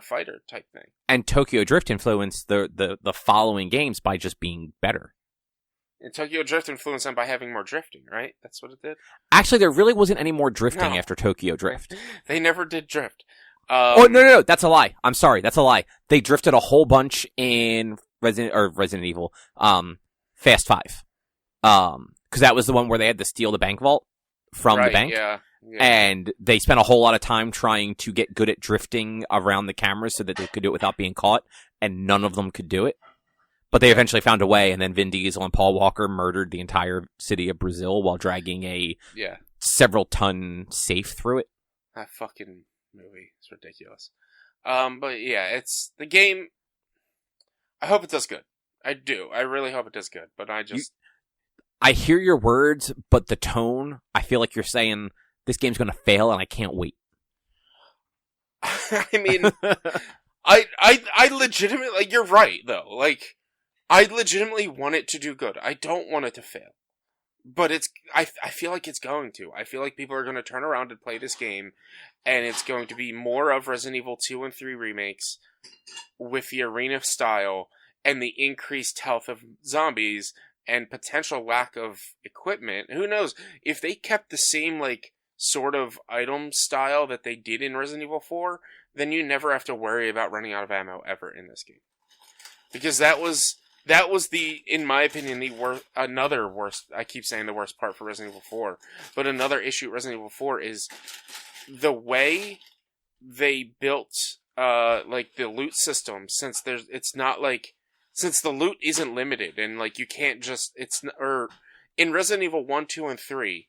C: fighter type thing.
A: And Tokyo Drift influenced the following games by just being better.
C: And Tokyo Drift influenced them by having more drifting, right? That's what it did?
A: Actually, there really wasn't any more drifting after Tokyo Drift.
C: They never did drift.
A: No, that's a lie. I'm sorry, that's a lie. They drifted a whole bunch in Resident Evil, Fast 5. Because that was the one where they had to steal the bank vault from the bank.
C: Yeah.
A: And they spent a whole lot of time trying to get good at drifting around the cameras so that they could do it without being caught, and none of them could do it. But they eventually found a way, and then Vin Diesel and Paul Walker murdered the entire city of Brazil while dragging a several-ton safe through it.
C: That fucking movie is ridiculous. But yeah, it's the game. I hope it does good. I do. I really hope it does good. But
A: I hear your words, but the tone, I feel like you're saying this game's going to fail, and I can't wait.
C: I mean, I legitimately, like, you're right, though. Like, I legitimately want it to do good. I don't want it to fail. But I feel like it's going to. I feel like people are going to turn around and play this game, and it's going to be more of Resident Evil 2 and 3 remakes with the arena style and the increased health of zombies and potential lack of equipment. Who knows? If they kept the same, like, sort of item style that they did in Resident Evil 4, then you never have to worry about running out of ammo ever in this game. Because that was the, in my opinion, another worst, I keep saying the worst part for Resident Evil 4, but another issue at Resident Evil 4 is the way they built, like, the loot system, since the loot isn't limited, and, like, you can't just, in Resident Evil 1, 2, and 3,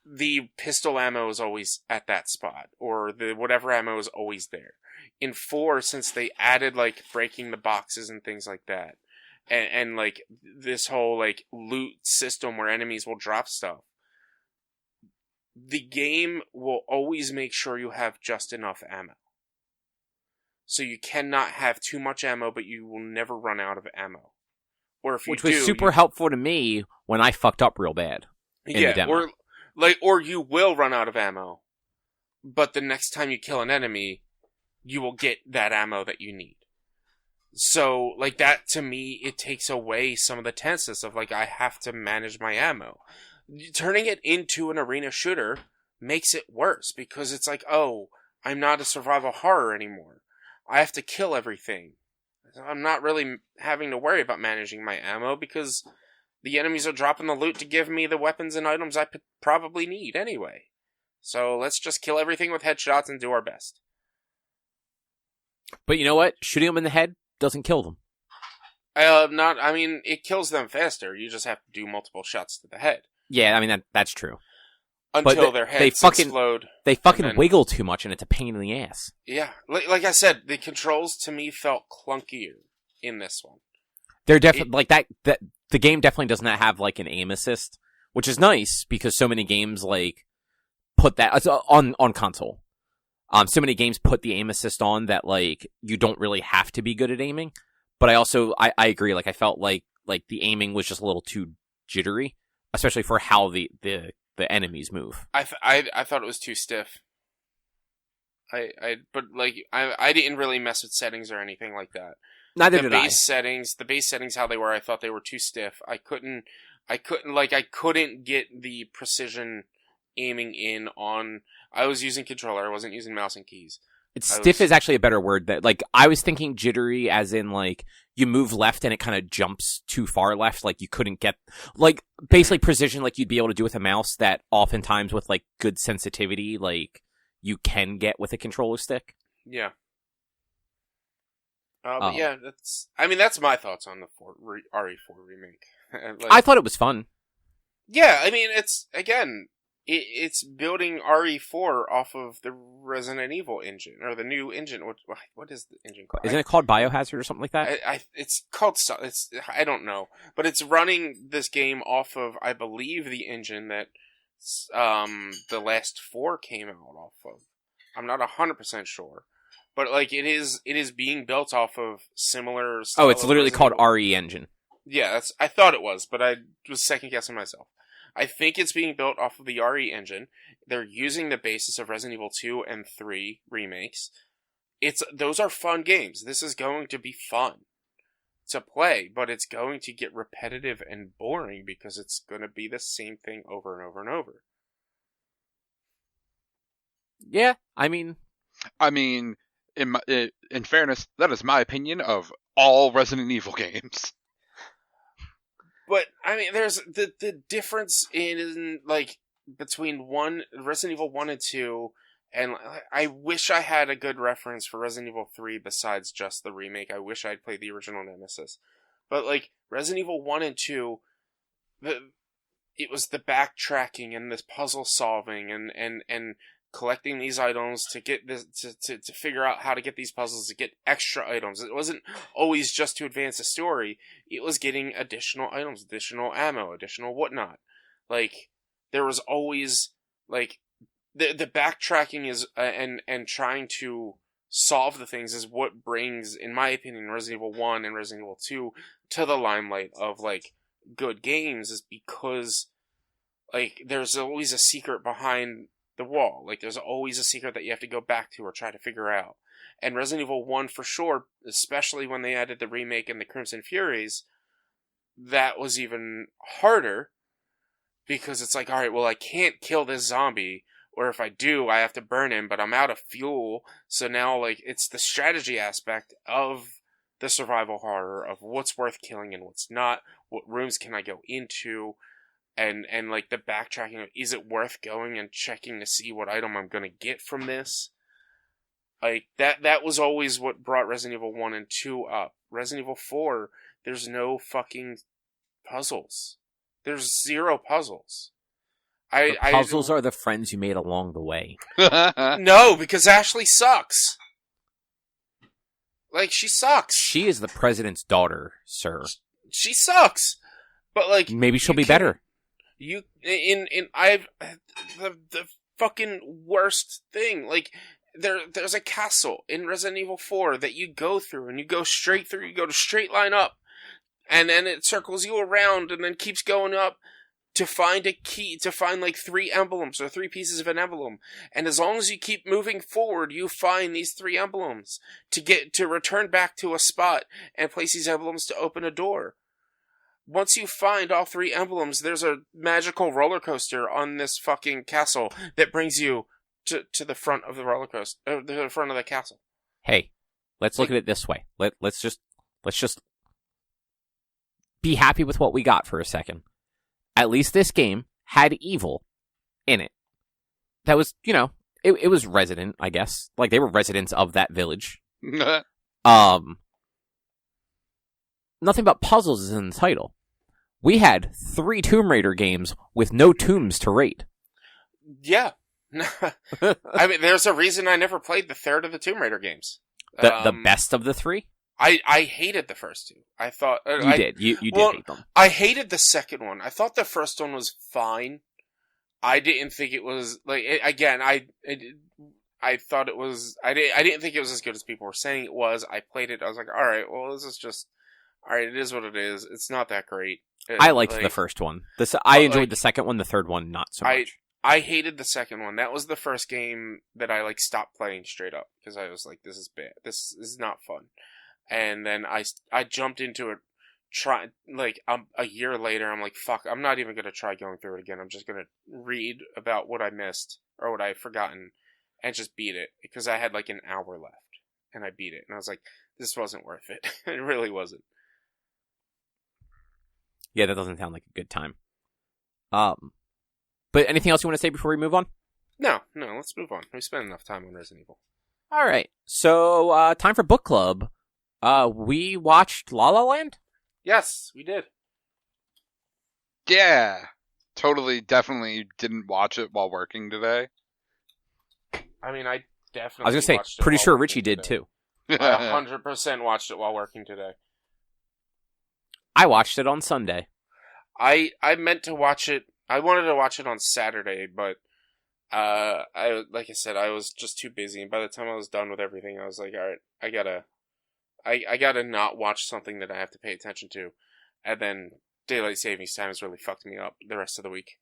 C: the pistol ammo is always at that spot, or the whatever ammo is always there. In 4, since they added, like, breaking the boxes and things like that, and like, this whole, like, loot system where enemies will drop stuff, the game will always make sure you have just enough ammo. So you cannot have too much ammo, but you will never run out of ammo. Or if you
A: Which was super helpful to me when I fucked up real bad in the demo.
C: Or you will run out of ammo, but the next time you kill an enemy, you will get that ammo that you need. So, like, that, to me, it takes away some of the tenseness of, like, I have to manage my ammo. Turning it into an arena shooter makes it worse, because it's like, oh, I'm not a survival horror anymore. I have to kill everything. I'm not really having to worry about managing my ammo, because the enemies are dropping the loot to give me the weapons and items I probably need anyway. So let's just kill everything with headshots and do our best.
A: But you know what? Shooting them in the head doesn't kill them.
C: It kills them faster. You just have to do multiple shots to the head.
A: Yeah, I mean, that's true.
C: Until their heads explode.
A: They fucking wiggle too much, and it's a pain in the ass.
C: Yeah. Like I said, the controls, to me, felt clunkier in this one.
A: They're definitely, like, that the game definitely does not have, like, an aim assist, which is nice, because so many games, like, put that on console. So many games put the aim assist on that, like, you don't really have to be good at aiming. But I agree, like, I felt like the aiming was just a little too jittery, especially for how the enemies move.
C: I thought it was too stiff. But I didn't really mess with settings or anything like that.
A: Neither did I.
C: The base settings, how they were, I thought they were too stiff. I couldn't get the precision aiming in on. I was using controller. I wasn't using mouse and keys.
A: Stiff is actually a better word. That, like, I was thinking jittery as in, like, you move left and it kind of jumps too far left. Like, you couldn't get, like, basically precision like you'd be able to do with a mouse that oftentimes with, like, good sensitivity, like, you can get with a controller stick.
C: Yeah. But yeah, that's my thoughts on the RE4 remake. Like,
A: I thought it was fun.
C: Yeah, I mean, it's building RE4 off of the Resident Evil engine, or the new engine. What is the engine called?
A: Isn't it called Biohazard or something like that?
C: It's called. I don't know, but it's running this game off of, I believe, the engine that the last 4 came out off of. I'm not 100% sure, but like it is being built off of similar.
A: Oh, it's literally called RE Engine.
C: Yeah, I thought it was, but I was second guessing myself. I think it's being built off of the RE engine. They're using the basis of Resident Evil 2 and 3 remakes. Those are fun games. This is going to be fun to play, but it's going to get repetitive and boring because it's going to be the same thing over and over and over.
A: Yeah, I mean,
B: I mean, in fairness, that is my opinion of all Resident Evil games.
C: But I mean, there's the difference in like between Resident Evil 1 and 2, and I wish I had a good reference for Resident Evil 3 besides just the remake. I wish I'd played the original Nemesis. But like Resident Evil 1 and 2, it was the backtracking and this puzzle solving and collecting these items to get this to figure out how to get these puzzles to get extra items. It wasn't always just to advance the story. It was getting additional items, additional ammo, additional whatnot. Like there was always like the backtracking is and trying to solve the things is what brings, in my opinion, Resident Evil 1 and Resident Evil 2 to the limelight of like good games, is because like there's always a secret behind the wall. Like there's always a secret that you have to go back to or try to figure out. And Resident Evil 1 for sure, especially when they added the remake and the Crimson Furies, that was even harder because it's like, all right, well, I can't kill this zombie, or if I do, I have to burn him, but I'm out of fuel. So now like it's the strategy aspect of the survival horror of what's worth killing and what's not, what rooms can I go into, and like the backtracking of, is it worth going and checking to see what item I'm going to get from this? Like that was always what brought Resident Evil 1 and 2 up. Resident Evil 4, there's no fucking puzzles. There's zero puzzles.
A: Puzzles are the friends you made along the way.
C: No, because Ashley sucks. Like, she sucks.
A: She is the president's daughter, sir.
C: She sucks. But like,
A: maybe she'll be better.
C: The fucking worst thing. Like, there's a castle in Resident Evil 4 that you go through, and you go straight through. You go to straight line up, and then it circles you around, and then keeps going up to find a key, to find like 3 emblems or 3 pieces of an emblem. And as long as you keep moving forward, you find these 3 emblems to return back to a spot and place these emblems to open a door. Once you find all 3 emblems, there's a magical roller coaster on this fucking castle that brings you to the front of the roller coaster, the front of the castle.
A: Hey, let's look at it this way. Let's just be happy with what we got for a second. At least this game had evil in it. That was, it was resident, I guess. Like, they were residents of that village. Nothing but puzzles is in the title. We had 3 Tomb Raider games with no tombs to raid.
C: Yeah. I mean, there's a reason I never played the third of the Tomb Raider games.
A: The best of the 3?
C: I hated the first 2. I thought
A: you did. You did hate them.
C: I hated the second one. I thought the first one was fine. I didn't think it was like I thought it was. I didn't think it was as good as people were saying it was. I played it. I was like, all right, well, this is just all right. It is what it is. It's not that great.
A: I liked the first one. I enjoyed the second one. The third one, not so much.
C: I hated the second one. That was the first game that I stopped playing straight up because I was like, this is bad. This is not fun. And then I jumped into it, a year later, I'm like, fuck, I'm not even going to try going through it again. I'm just going to read about what I missed, or what I've forgotten, and just beat it, because I had an hour left, and I beat it. And I was like, this wasn't worth it. It really wasn't.
A: Yeah, that doesn't sound like a good time. But anything else you want to say before we move on?
C: No, let's move on. We spent enough time on Resident Evil.
A: All right, so time for book club. We watched La La Land?
C: Yes, we did.
B: Yeah. Totally, definitely didn't watch it while working today.
C: I mean, I definitely
A: I was going to say, pretty sure Richie did too.
C: I 100% watched it while working today.
A: I watched it on Sunday.
C: I meant to watch it. I wanted to watch it on Saturday, but like I said, I was just too busy. And by the time I was done with everything, I was like, all right, I gotta not watch something that I have to pay attention to. And then daylight savings time has really fucked me up the rest of the week.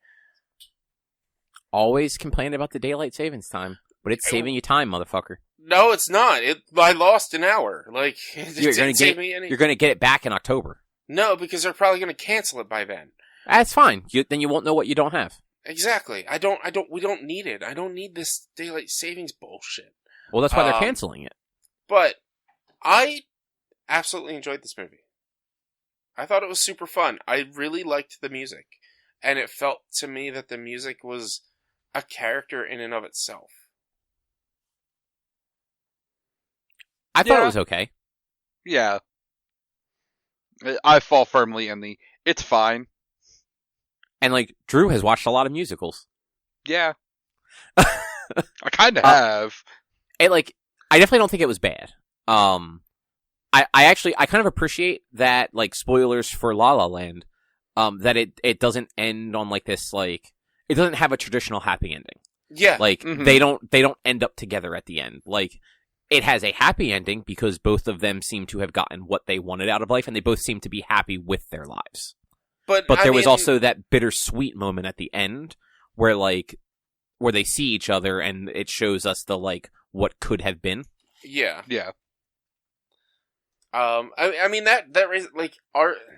A: Always complain about the daylight savings time, but it's saving you time, motherfucker.
C: No, it's not. I lost an hour.
A: You're gonna get it back in October.
C: No, because they're probably gonna cancel it by then.
A: That's fine. Then you won't know what you don't have.
C: Exactly. We don't need it. I don't need this daylight savings bullshit.
A: Well, that's why they're canceling it.
C: But I absolutely enjoyed this movie. I thought it was super fun. I really liked the music. And it felt to me that the music was a character in and of itself.
A: I thought it was okay.
B: Yeah. I fall firmly in the, it's fine.
A: And, like, Drew has watched a lot of musicals.
B: Yeah. I kind of have.
A: I definitely don't think it was bad. I kind of appreciate that, like, spoilers for La La Land, that it doesn't end on, like, this, like, it doesn't have a traditional happy ending.
C: Yeah.
A: Like, they don't end up together at the end. Like, it has a happy ending because both of them seem to have gotten what they wanted out of life, and they both seem to be happy with their lives. But there was also that bittersweet moment at the end where they see each other and it shows us the, like, what could have been.
C: Yeah.
B: Yeah.
C: I mean that like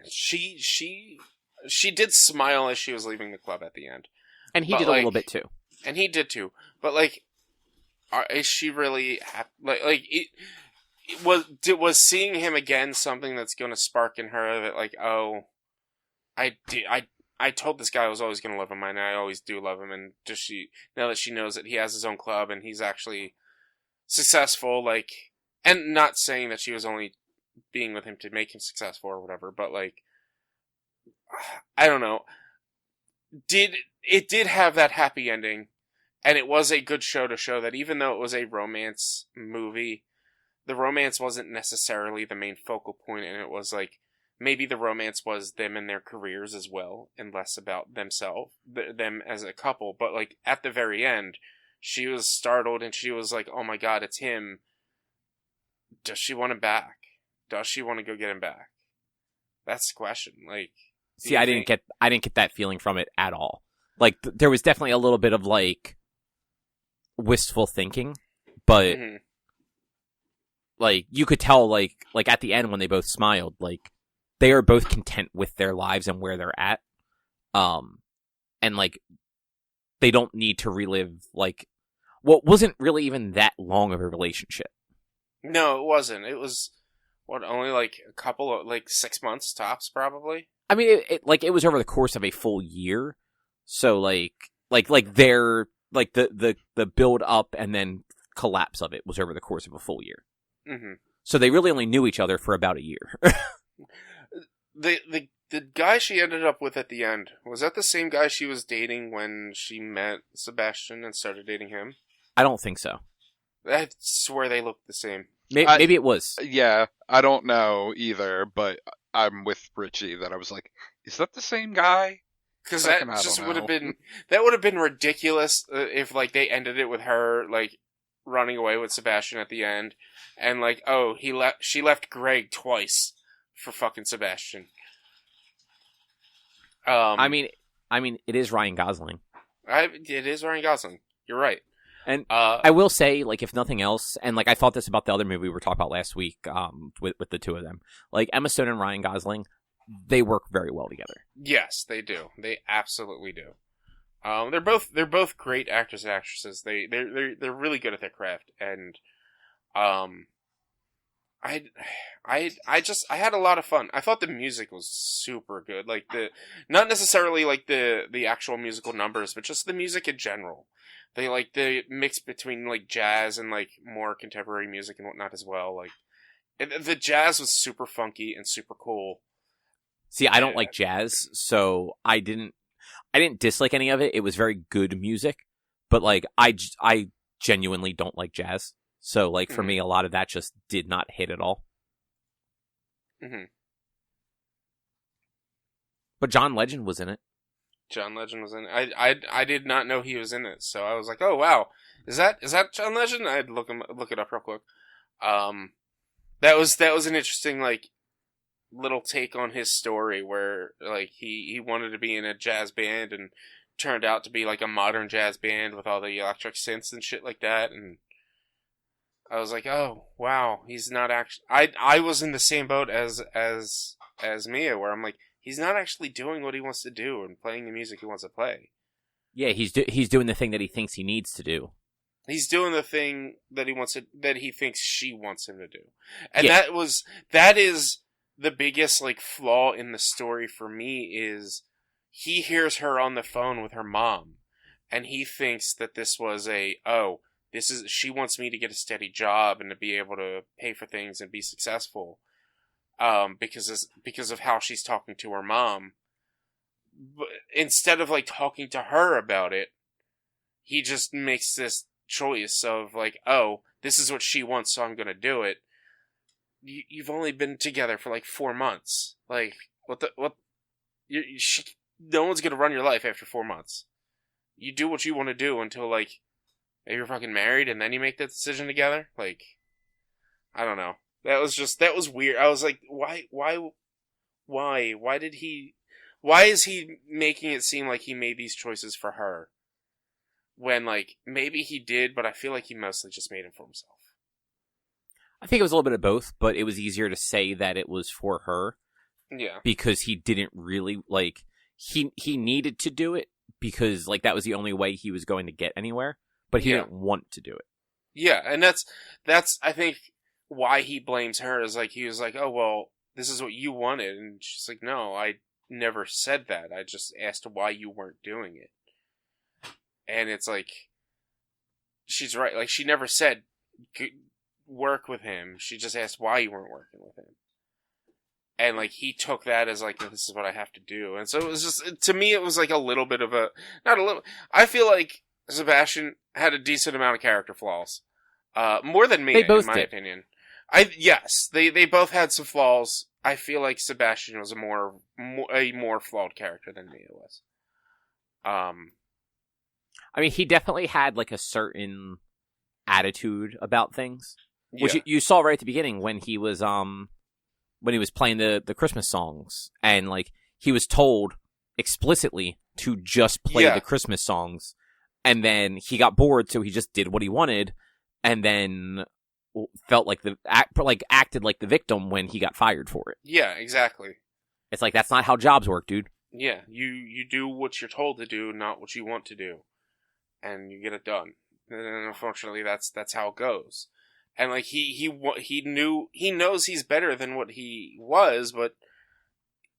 C: she did smile as she was leaving the club at the end,
A: and he did a little bit too.
C: And he did too. But like, is she really was seeing him again something that's going to spark in her that, like, oh, I told this guy I was always going to love him, and I always do love him, and now that she knows that he has his own club and he's actually successful, like, and not saying that she was only being with him to make him successful or whatever, but, like, I don't know. It did have that happy ending, and it was a good show to show that even though it was a romance movie, the romance wasn't necessarily the main focal point, and it was, like, maybe the romance was them and their careers as well, and less about them as a couple, but, like, at the very end, she was startled, and she was like, oh my god, it's him. Does she want him back? Does she want to go get him back? That's the question. Like,
A: see, I didn't get that feeling from it at all. Like, there was definitely a little bit of, like, wistful thinking, but like, you could tell, like at the end when they both smiled, like, they are both content with their lives and where they're at, and, like, they don't need to relive, like, what wasn't really even that long of a relationship.
C: No, it wasn't. It was only like a couple of, like, 6 months tops, probably.
A: I mean, it was over the course of a full year. So, like their, like, the build up and then collapse of it was over the course of a full year.
C: Mm-hmm.
A: So they really only knew each other for about a year.
C: The guy she ended up with at the end, was that the same guy she was dating when she met Sebastian and started dating him?
A: I don't think so.
C: I swear they looked the same.
A: Maybe it was.
B: Yeah, I don't know either, but I'm with Richie that I was like, is that the same guy?
C: Because that just would have been ridiculous if, like, they ended it with her, like, running away with Sebastian at the end, and, like, oh, she left Greg twice for fucking Sebastian.
A: I mean, it is Ryan Gosling.
C: It is Ryan Gosling. You're right.
A: And I will say, like, if nothing else, and, like, I thought this about the other movie we were talking about last week, with the two of them, like, Emma Stone and Ryan Gosling, they work very well together. Yes,
C: they do. They absolutely do. They're both great actors and actresses. They're really good at their craft, and I had a lot of fun. I thought the music was super good. Like, not necessarily like the actual musical numbers, but just the music in general. They, like, the mix between, like, jazz and, like, more contemporary music and whatnot as well. Like, the jazz was super funky and super cool.
A: See, I don't like jazz, so I didn't dislike any of it. It was very good music, but, like, I genuinely don't like jazz. So, like, for me, a lot of that just did not hit at all.
C: Mm-hmm.
A: But John Legend was in it.
C: John Legend was in it. I did not know he was in it, so I was like, oh wow, is that John Legend? I'd look it up real quick. That was an interesting, like, little take on his story where, like, he wanted to be in a jazz band and turned out to be, like, a modern jazz band with all the electric synths and shit like that, and I was like, oh wow, he's not actually. I was in the same boat as Mia, where I'm like, he's not actually doing what he wants to do and playing the music he wants to play.
A: Yeah, he's doing the thing that he thinks he needs to do.
C: He's doing the thing that he thinks she wants him to do. And that is the biggest, like, flaw in the story for me is he hears her on the phone with her mom, and he thinks that this was she wants me to get a steady job and to be able to pay for things and be successful, because of how she's talking to her mom. But instead of, like, talking to her about it, he just makes this choice of, like, this is what she wants, so I'm gonna do it. You've only been together for, like, 4 months. Like, no one's gonna run your life after 4 months. You do what you want to do until, like, you're fucking married, and then you make that decision together. Like, I don't know. That was weird. I was like, why is he making it seem like he made these choices for her? When, like, maybe he did, but I feel like he mostly just made them for himself.
A: I think it was a little bit of both, but it was easier to say that it was for her.
C: Yeah.
A: Because he didn't really, like, he needed to do it because, like, that was the only way he was going to get anywhere, but he didn't want to do it.
C: Yeah, and that's I think why he blames her is, like, he was like, oh, well, this is what you wanted, and she's like, no, I never said that. I just asked why you weren't doing it. And it's like, she's right. Like, she never said work with him. She just asked why you weren't working with him. And, like, he took that as, like, this is what I have to do. And so it was just, to me, it was like a little bit of I feel like Sebastian had a decent amount of character flaws. More than Mia, in my opinion. Yes, they both had some flaws. I feel like Sebastian was a more flawed character than Mia was.
A: I mean, he definitely had, like, a certain attitude about things, which you saw right at the beginning when he was playing the Christmas songs, and, like, he was told explicitly to just play the Christmas songs, and then he got bored, so he just did what he wanted, and then felt like acted like the victim when he got fired for it.
C: Yeah, exactly.
A: It's like, that's not how jobs work, dude.
C: Yeah, you do what you're told to do, not what you want to do. And you get it done. And unfortunately, that's how it goes. And, like, he knows he's better than what he was, but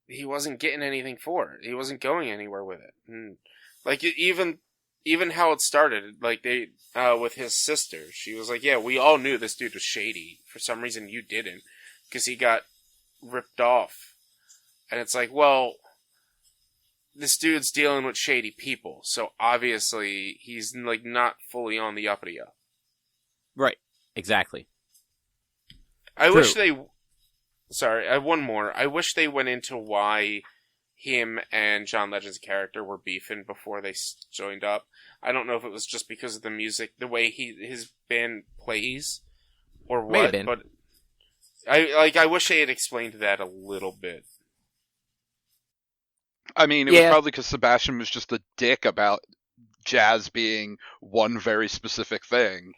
C: he wasn't getting anything for it. He wasn't going anywhere with it. And, like, even how it started, like, they with his sister, she was like, yeah, we all knew this dude was shady. For some reason, you didn't, because he got ripped off. And it's like, well, this dude's dealing with shady people, so obviously he's, like, not fully on the uppity up.
A: Right. Exactly.
C: I wish they... Sorry, I have one more. I wish they went into why him and John Legend's character were beefing before they joined up. I don't know if it was just because of the music, the way his band plays, or what, but I wish they had explained that a little bit.
B: I mean, it was probably because Sebastian was just a dick about jazz being one very specific thing.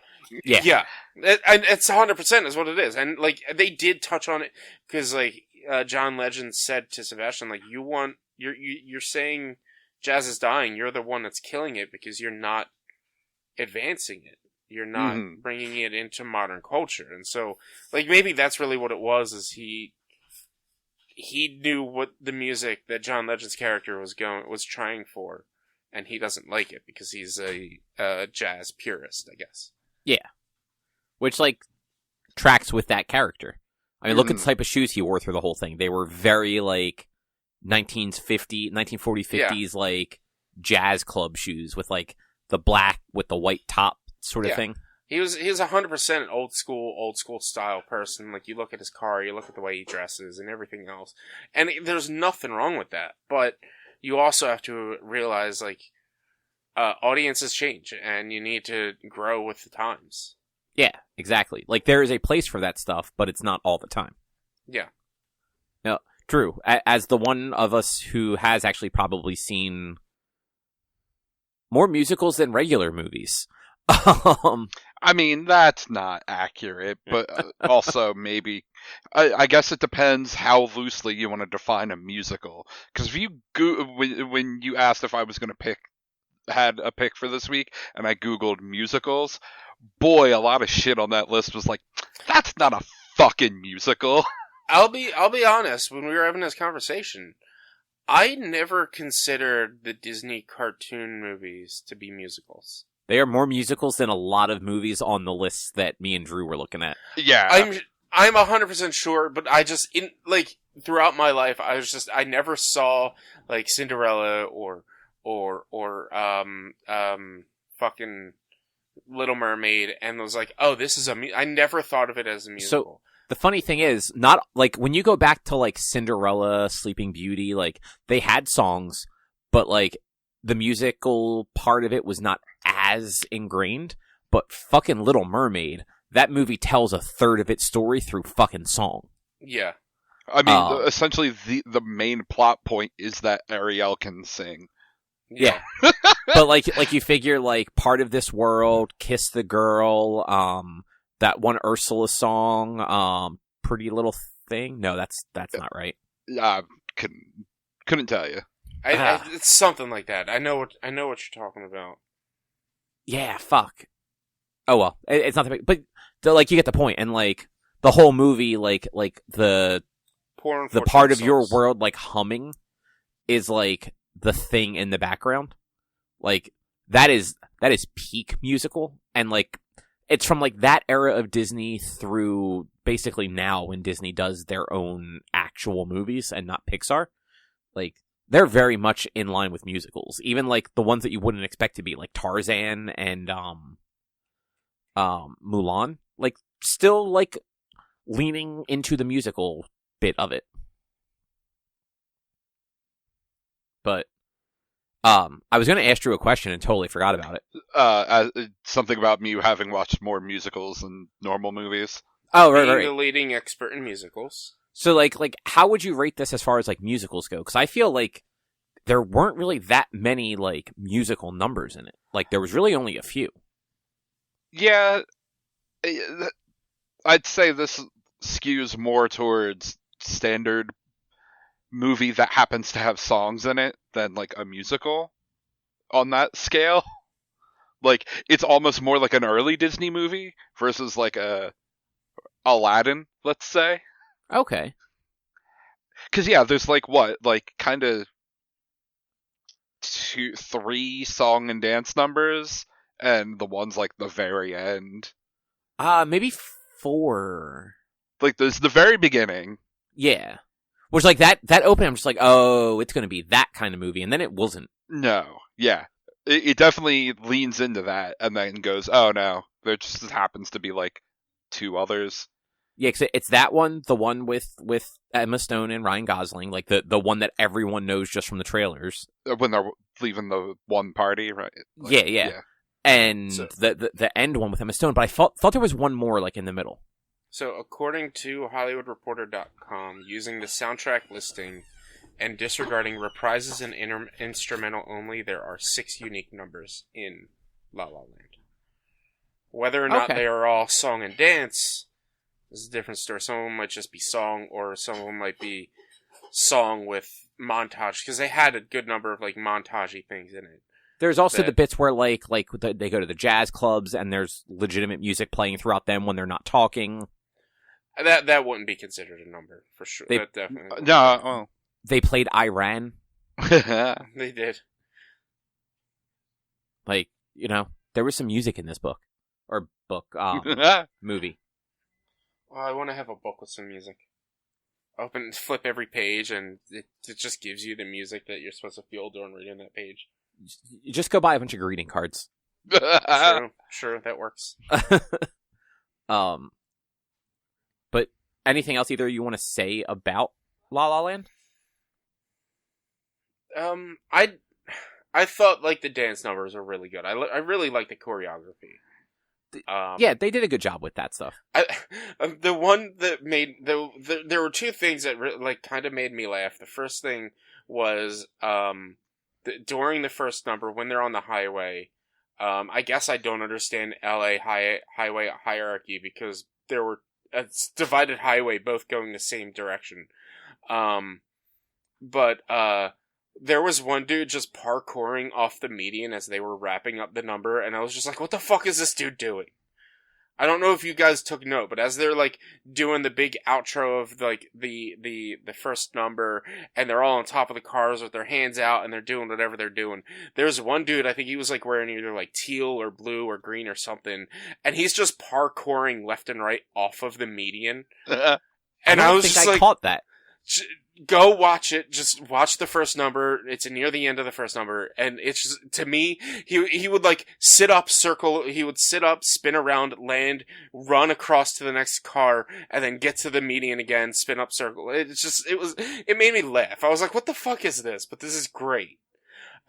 C: Yeah. And it's 100% is what it is. And, like, they did touch on it, because, like, John Legend said to Sebastian, like, you're saying jazz is dying, you're the one that's killing it because you're not advancing it. You're not bringing it into modern culture. And so, like, maybe that's really what it was, is he knew what the music that John Legend's character was trying for, and he doesn't like it because he's a jazz purist, I guess.
A: Yeah. Which, like, tracks with that character. I mean, look at the type of shoes he wore through the whole thing. They were very, like, 1940s, 50s, like, jazz club shoes with, like, the black with the white top sort of thing.
C: He was 100% an old school style person. Like, you look at his car, you look at the way he dresses and everything else. And there's nothing wrong with that. But you also have to realize, like, audiences change, and you need to grow with the times.
A: Yeah, exactly. Like, there is a place for that stuff, but it's not all the time.
C: Yeah.
A: No, true. As the one of us who has actually probably seen more musicals than regular movies.
B: I mean, that's not accurate, but also maybe... I guess it depends how loosely you want to define a musical. Because if you when you asked if I was going to pick had a pick for this week, and I googled musicals. Boy, a lot of shit on that list was like, that's not a fucking musical.
C: I'll be honest. When we were having this conversation, I never considered the Disney cartoon movies to be musicals.
A: They are more musicals than a lot of movies on the list that me and Drew were looking at.
B: Yeah,
C: I'm 100% sure, but I just throughout my life, I never saw like Cinderella or fucking Little Mermaid, and was like, oh, this is I never thought of it as a musical.
A: So the funny thing is, not like when you go back to like Cinderella, Sleeping Beauty, like they had songs, but like the musical part of it was not as ingrained. But fucking Little Mermaid, that movie tells a third of its story through fucking song.
C: Yeah.
B: I mean, essentially the main plot point is that Ariel can sing.
A: Yeah. But like you figure like Part of This World, Kiss the Girl, that one Ursula song, Pretty Little Thing. No, that's not right.
B: Couldn't tell you.
C: It's something like that. I know what you're talking about.
A: Yeah, fuck. Oh well, it's not the big, but like you get the point, and like the whole movie, like the part of your world like humming is like the thing in the background, like that is peak musical, and like it's from like that era of Disney through basically now when Disney does their own actual movies and not Pixar, like. They're very much in line with musicals, even like the ones that you wouldn't expect to be, like Tarzan and Mulan, like still like leaning into the musical bit of it. But I was going to ask Drew a question and totally forgot about it.
B: Something about me having watched more musicals than normal movies.
A: Oh, right.
C: Being the leading expert in musicals.
A: So, like, how would you rate this as far as, like, musicals go? Because I feel like there weren't really that many, like, musical numbers in it. Like, there was really only a few.
B: Yeah, I'd say this skews more towards standard movie that happens to have songs in it than, like, a musical on that scale. Like, it's almost more like an early Disney movie versus, like, a Aladdin, let's say.
A: Okay.
B: Because, yeah, there's, like, what? Like, kind of 3 song and dance numbers, and the one's, like, the very end.
A: Maybe 4.
B: Like, there's the very beginning.
A: Yeah. Which, like, that opening, I'm just like, oh, it's going to be that kind of movie, and then it wasn't.
B: No. Yeah. It definitely leans into that, and then goes, oh, no. There just happens to be, like, 2 others.
A: Yeah, 'cause it's that one, the one with Emma Stone and Ryan Gosling, like the one that everyone knows just from the trailers.
B: When they're leaving the one party, right?
A: Like, yeah. And so, the end one with Emma Stone, but I thought there was one more, like, in the middle.
C: So, according to HollywoodReporter.com, using the soundtrack listing and disregarding reprises and instrumental only, there are 6 unique numbers in La La Land. Whether or not they are all song and dance is a different story. Some of them might just be song, or some of them might be song with montage, because they had a good number of, like, montagey things in it.
A: There's also the bits where, like they go to the jazz clubs, and there's legitimate music playing throughout them when they're not talking.
C: That wouldn't be considered a number, for sure. That definitely
B: no, well.
A: They played Iran.
C: They did.
A: Like, you know, there was some music in this book. Or movie.
C: Well, I want to have a book with some music. Flip every page, and it just gives you the music that you're supposed to feel during reading that page.
A: You just go buy a bunch of greeting cards.
C: Sure, that works.
A: But anything else either you want to say about La La Land?
C: I thought, like, the dance numbers are really good. I really like the choreography.
A: Yeah, they did a good job with that stuff.
C: The one that made there were 2 things that like kind of made me laugh. The first thing was during the first number when they're on the highway. I guess I don't understand LA highway hierarchy, because there were a divided highway both going the same direction. But There was one dude just parkouring off the median as they were wrapping up the number, and I was just like, what the fuck is this dude doing? I don't know if you guys took note, but as they're like doing the big outro of like the first number, and they're all on top of the cars with their hands out, and they're doing whatever they're doing. There's one dude, I think he was like wearing either like teal or blue or green or something, and he's just parkouring left and right off of the median. And I was just like,
A: caught that.
C: Go watch it. Just watch the first number. It's near the end of the first number, and it's just, to me, he would like sit up, circle. He would sit up, spin around, land, run across to the next car, and then get to the median again, spin up, circle. It made me laugh. I was like, what the fuck is this? But this is great.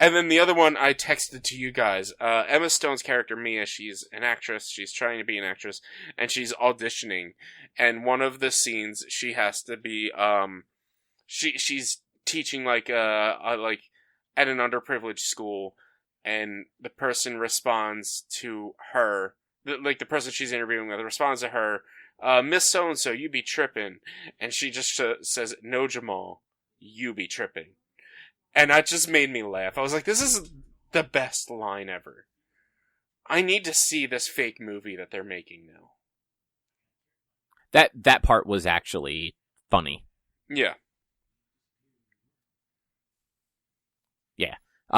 C: And then the other one I texted to you guys. Emma Stone's character Mia, she's an actress. She's trying to be an actress, and she's auditioning. And one of the scenes, she has to be she's teaching like like at an underprivileged school, and the person responds to her, like the person she's interviewing with responds to her, Miss So and So, you be tripping, and she just says, "No, Jamal, you be tripping," and that just made me laugh. I was like, this is the best line ever. I need to see this fake movie that they're making now.
A: That part was actually funny.
C: Yeah.
A: Yeah.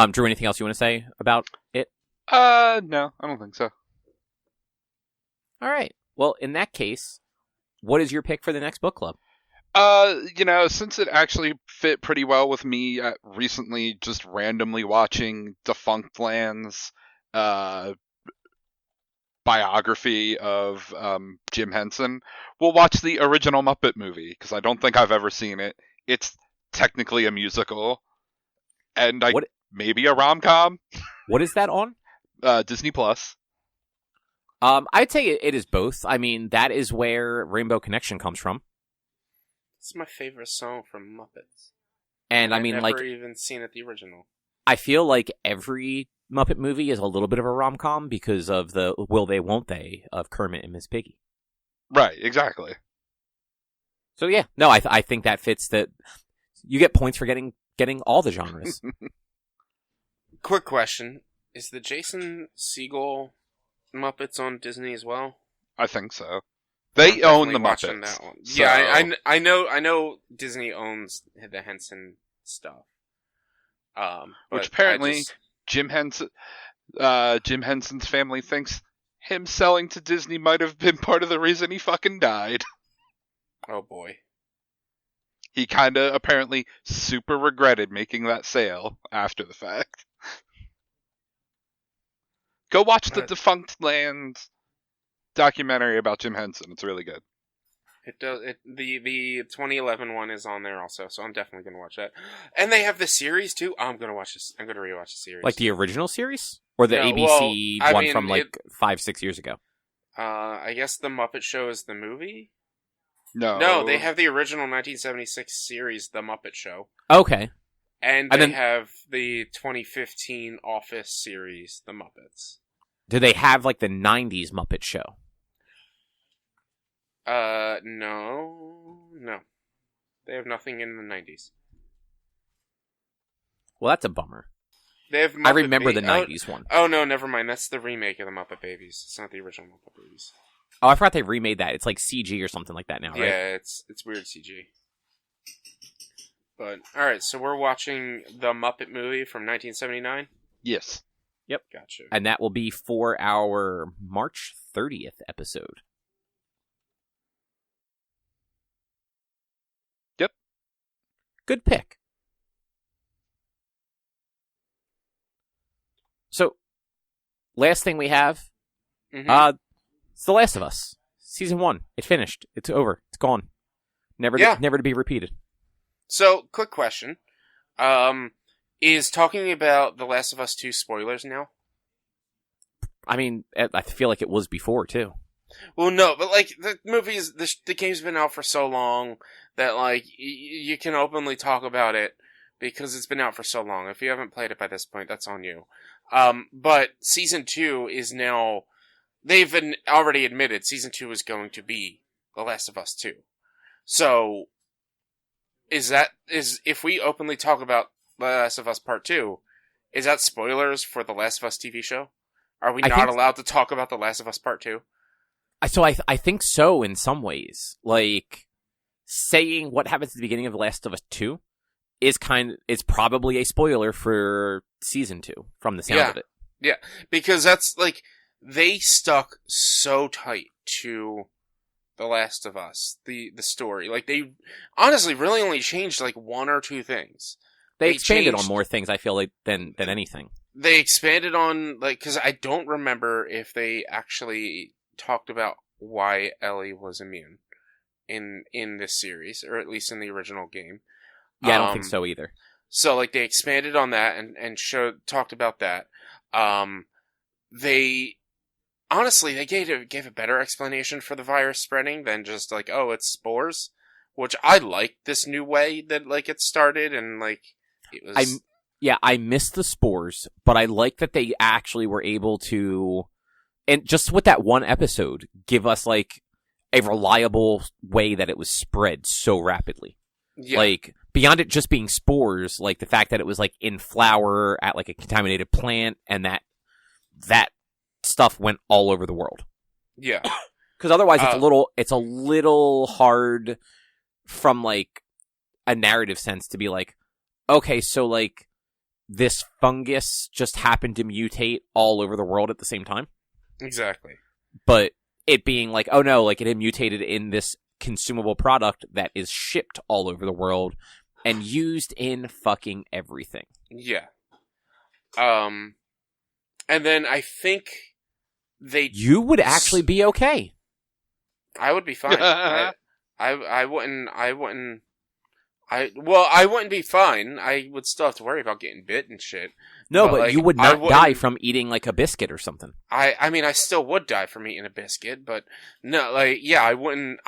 A: Drew, anything else you want to say about it?
B: No, I don't think so.
A: All right. Well, in that case, what is your pick for the next book club?
B: Since it actually fit pretty well with me recently just randomly watching Defunct Land's biography of Jim Henson, we'll watch the original Muppet Movie, because I don't think I've ever seen it. It's technically a musical, and maybe a rom-com.
A: What is that on?
B: Disney Plus.
A: I'd say it is both. I mean, that is where Rainbow Connection comes from.
C: It's my favorite song from Muppets.
A: And I mean,
C: I've never even seen it, the original.
A: I feel like every Muppet movie is a little bit of a rom-com because of the will they, won't they of Kermit and Miss Piggy.
B: Right, exactly.
A: So yeah, no, I think that fits that. You get points for getting all the genres.
C: Quick question. Is the Jason Segel Muppets on Disney as well?
B: I think so. They own the Muppets.
C: That one.
B: So...
C: Yeah, I know Disney owns the Henson stuff.
B: Which apparently Jim Henson's family thinks him selling to Disney might have been part of the reason he fucking died.
C: Oh boy.
B: He kinda apparently super regretted making that sale after the fact. Go watch the Defunct Land documentary about Jim Henson. It's really good.
C: It does. The 2011 one is on there also, so I'm definitely gonna watch that. And they have the series too. I'm gonna watch this. I'm gonna rewatch the series.
A: Like the original series, or the ABC one from 5-6 years ago.
C: I guess the Muppet Show is the movie.
B: No,
C: they have the original 1976 series, The Muppet Show.
A: Okay.
C: And they have the 2015 Office series, The Muppets.
A: Do they have like the 90s Muppet Show?
C: No. They have nothing in the 90s.
A: Well, that's a bummer.
C: They have
A: I remember the 90s one.
C: Oh, no, never mind. That's the remake of the Muppet Babies. It's not the original Muppet Babies.
A: Oh, I forgot they remade that. It's like CG or something like that now, right?
C: Yeah, it's weird CG. But, alright, so we're watching the Muppet Movie from 1979?
B: Yes.
A: Yep.
C: Gotcha.
A: And that will be for our March 30th episode.
B: Yep.
A: Good pick. So, last thing we have, it's The Last of Us. Season 1. It finished. It's over. It's gone. Never to be repeated.
C: So, quick question. Is talking about The Last of Us 2 spoilers now?
A: I mean, I feel like it was before, too.
C: Well, no, but, like, the game's been out for so long that, like, you can openly talk about it because it's been out for so long. If you haven't played it by this point, that's on you. But Season 2 is now... They've already admitted Season 2 is going to be The Last of Us 2. So... if we openly talk about Last of Us Part 2, is that spoilers for The Last of Us TV show? Are we
A: I
C: not
A: think-
C: allowed to talk about The Last of Us Part 2?
A: So I think so in some ways. Like, saying what happens at the beginning of The Last of Us 2 is probably a spoiler for Season 2, from the sound of it.
C: Yeah, because that's, like, they stuck so tight to The Last of Us, the story. Like, they honestly really only changed, like, one or two things.
A: They expanded on more things, I feel like, than anything.
C: They expanded on, like, because I don't remember if they actually talked about why Ellie was immune in this series, or at least in the original game.
A: Yeah, I don't think so either.
C: So, like, they expanded on that and talked about that. They honestly, they gave a better explanation for the virus spreading than just like, oh, it's spores, which I like this new way that, like, it started, and, like, it was.
A: I missed the spores, but I like that they actually were able to, and just with that one episode, give us, like, a reliable way that it was spread so rapidly.
C: Yeah.
A: Like, beyond it just being spores, like, the fact that it was, like, in flour at, like, a contaminated plant, and that stuff went all over the world.
C: Yeah.
A: Because otherwise it's a little hard from, like, a narrative sense to be like, okay, so, like, this fungus just happened to mutate all over the world at the same time.
C: Exactly.
A: But it being like, oh no, like, it had mutated in this consumable product that is shipped all over the world and used in fucking everything.
C: Yeah. And then I think
A: You would actually be okay.
C: I would be fine. I wouldn't be fine. I would still have to worry about getting bit and shit.
A: No, but
C: like,
A: you would not die from eating, like, a biscuit or something.
C: I mean, I still would die from eating a biscuit, but no, like, yeah, I wouldn't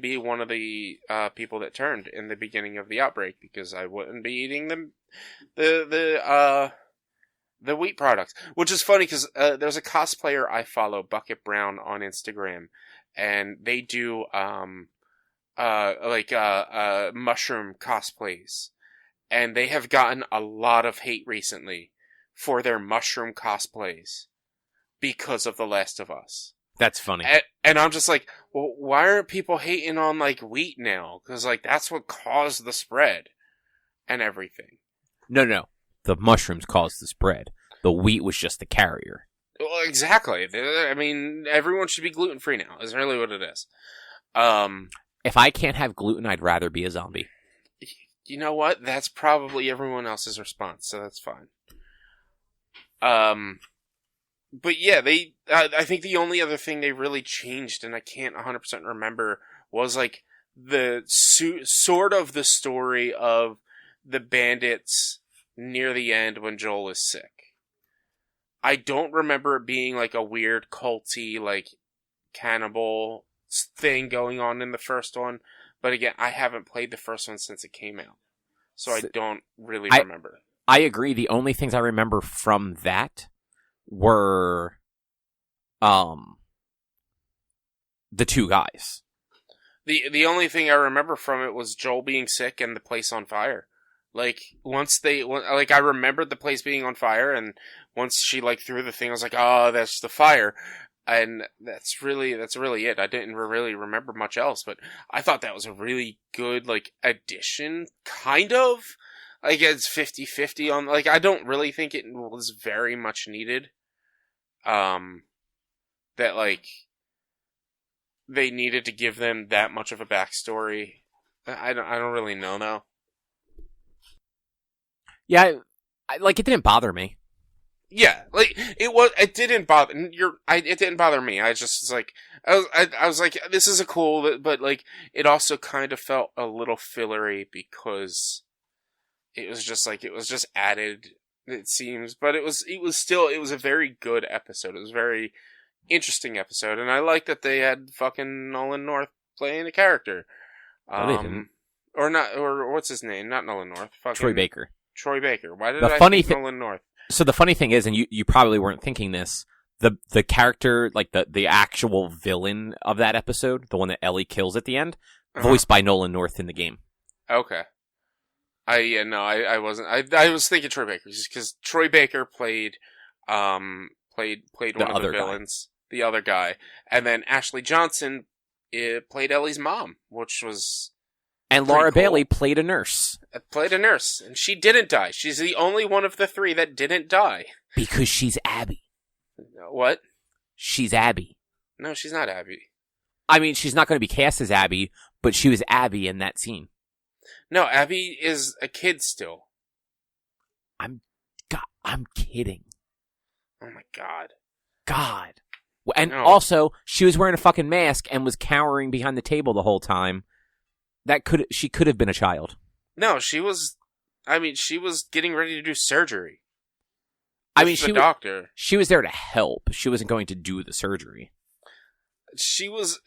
C: be one of the people that turned in the beginning of the outbreak, because I wouldn't be eating the wheat products. Which is funny, because there's a cosplayer I follow, Bucket Brown, on Instagram, and they do mushroom cosplays, and they have gotten a lot of hate recently for their mushroom cosplays because of The Last of Us.
A: That's funny.
C: And I'm just like, well, why aren't people hating on, like, wheat now? Because, like, that's what caused the spread and everything.
A: No. The mushrooms caused the spread. The wheat was just the carrier.
C: Well, exactly. I mean, everyone should be gluten-free now, is really what it is.
A: If I can't have gluten, I'd rather be a zombie.
C: You know what? That's probably everyone else's response, so that's fine. But yeah, I think the only other thing they really changed, and I can't 100% remember, was, like, the sort of the story of the bandits near the end when Joel is sick. I don't remember it being, like, a weird culty, like, cannibal thing going on in the first one, but again, I haven't played the first one since it came out, so I don't really remember.
A: I agree. The only things I remember from that were the two guys.
C: The only thing I remember from it was Joel being sick and the place on fire. Like, I remembered the place being on fire, and once she, like, threw the thing, I was like, oh, that's the fire. And that's really it. I didn't really remember much else, but I thought that was a really good, like, addition, kind of. Like, it's 50-50 on, like, I don't really think it was very much needed. That, like, they needed to give them that much of a backstory. I don't really know, though.
A: Yeah, it didn't bother me.
C: Yeah, like, it didn't bother, it didn't bother me. I just was like, I was like, this is a cool, but, like, it also kind of felt a little fillery because it was just added, it seems, but it was a very good episode. It was a very interesting episode, and I like that they had fucking Nolan North playing a character.
A: No, they didn't.
C: Or what's his name? Not Nolan North. Fucking
A: Troy Baker.
C: Why did I think Nolan North?
A: So the funny thing is, and you probably weren't thinking this, the character, like the actual villain of that episode, the one that Ellie kills at the end, voiced by Nolan North in the game.
C: Okay. I wasn't. I was thinking Troy Baker, just because Troy Baker played one of the villains, the other guy, and then Ashley Johnson played Ellie's mom, which was.
A: And Laura Bailey played a nurse.
C: And she didn't die. She's the only one of the three that didn't die.
A: Because she's Abby.
C: What?
A: She's Abby.
C: No, she's not Abby.
A: I mean, she's not going to be cast as Abby, but she was Abby in that scene.
C: No, Abby is a kid still.
A: I'm kidding.
C: Oh my god.
A: God. And also, she was wearing a fucking mask and was cowering behind the table the whole time. She could have been a child.
C: No, she was getting ready to do surgery.
A: Doctor. She was there to help. She wasn't going to do the surgery.
C: She's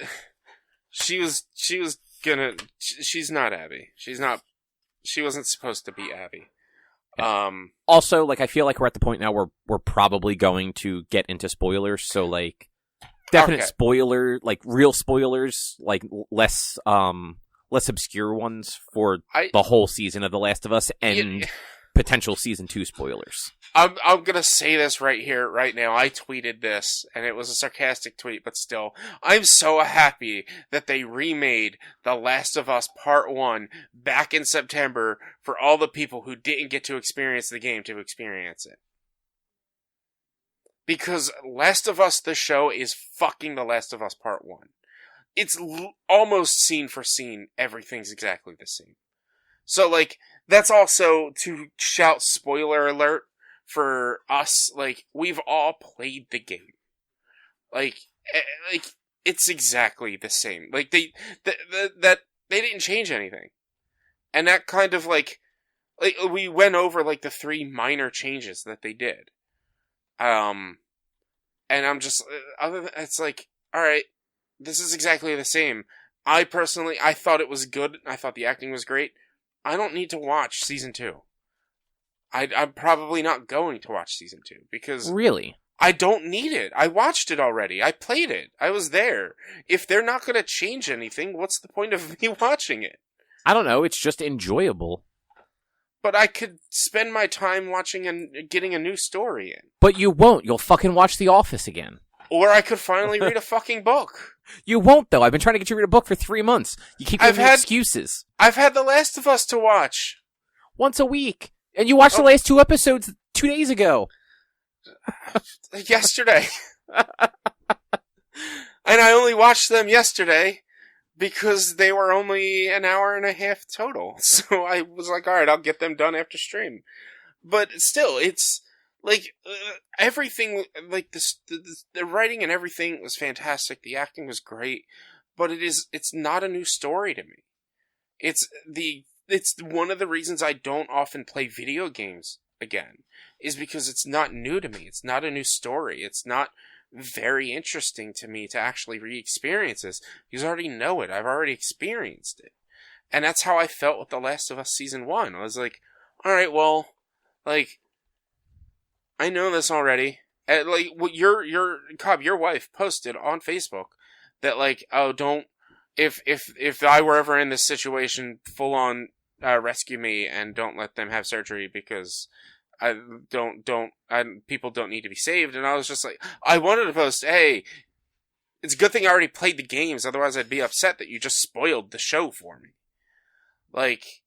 C: not Abby. She wasn't supposed to be Abby.
A: Also, like, I feel like we're at the point now where we're probably going to get into spoilers, so, like, definite spoiler, like, real spoilers, like, less obscure ones for the whole season of The Last of Us, and potential season 2 spoilers.
C: I'm gonna say this right here, right now. I tweeted this, and it was a sarcastic tweet, but still. I'm so happy that they remade The Last of Us Part 1 back in September for all the people who didn't get to experience the game to experience it. Because Last of Us, the show, is fucking The Last of Us Part 1. It's almost scene for scene, everything's exactly the same. So, like, that's also to shout spoiler alert for us. Like, we've all played the game. Like it's exactly the same. Like, they didn't change anything. And that kind of, like we went over, like, the 3 minor changes that they did. And I'm just, it's like, alright, this is exactly the same. I thought it was good. I thought the acting was great. I don't need to watch season 2. I'm probably not going to watch season 2 because
A: really,
C: I don't need it. I watched it already. I played it. I was there. If they're not going to change anything, what's the point of me watching it?
A: I don't know. It's just enjoyable.
C: But I could spend my time watching and getting a new story in.
A: But you won't. You'll fucking watch The Office again.
C: Or I could finally read a fucking book.
A: You won't, though. I've been trying to get you to read a book for 3 months. You keep giving me excuses.
C: I've had The Last of Us to watch.
A: Once a week. And you watched the last 2 episodes 2 days ago.
C: Yesterday. And I only watched them yesterday because they were only an hour and a half total. So I was like, alright, I'll get them done after stream. But still, it's like everything, like the writing and everything was fantastic. The acting was great, but it's not a new story to me. It's one of the reasons I don't often play video games again, is because it's not new to me. It's not a new story. It's not very interesting to me to actually re-experience this, because I already know it. I've already experienced it. And that's how I felt with The Last of Us Season 1. I was like, alright, well, like, I know this already. And, like, your wife posted on Facebook that, like, oh, don't, if I were ever in this situation, full on rescue me and don't let them have surgery because people don't need to be saved. And I was just like, I wanted to post, hey, it's a good thing I already played the games, otherwise I'd be upset that you just spoiled the show for me. Like,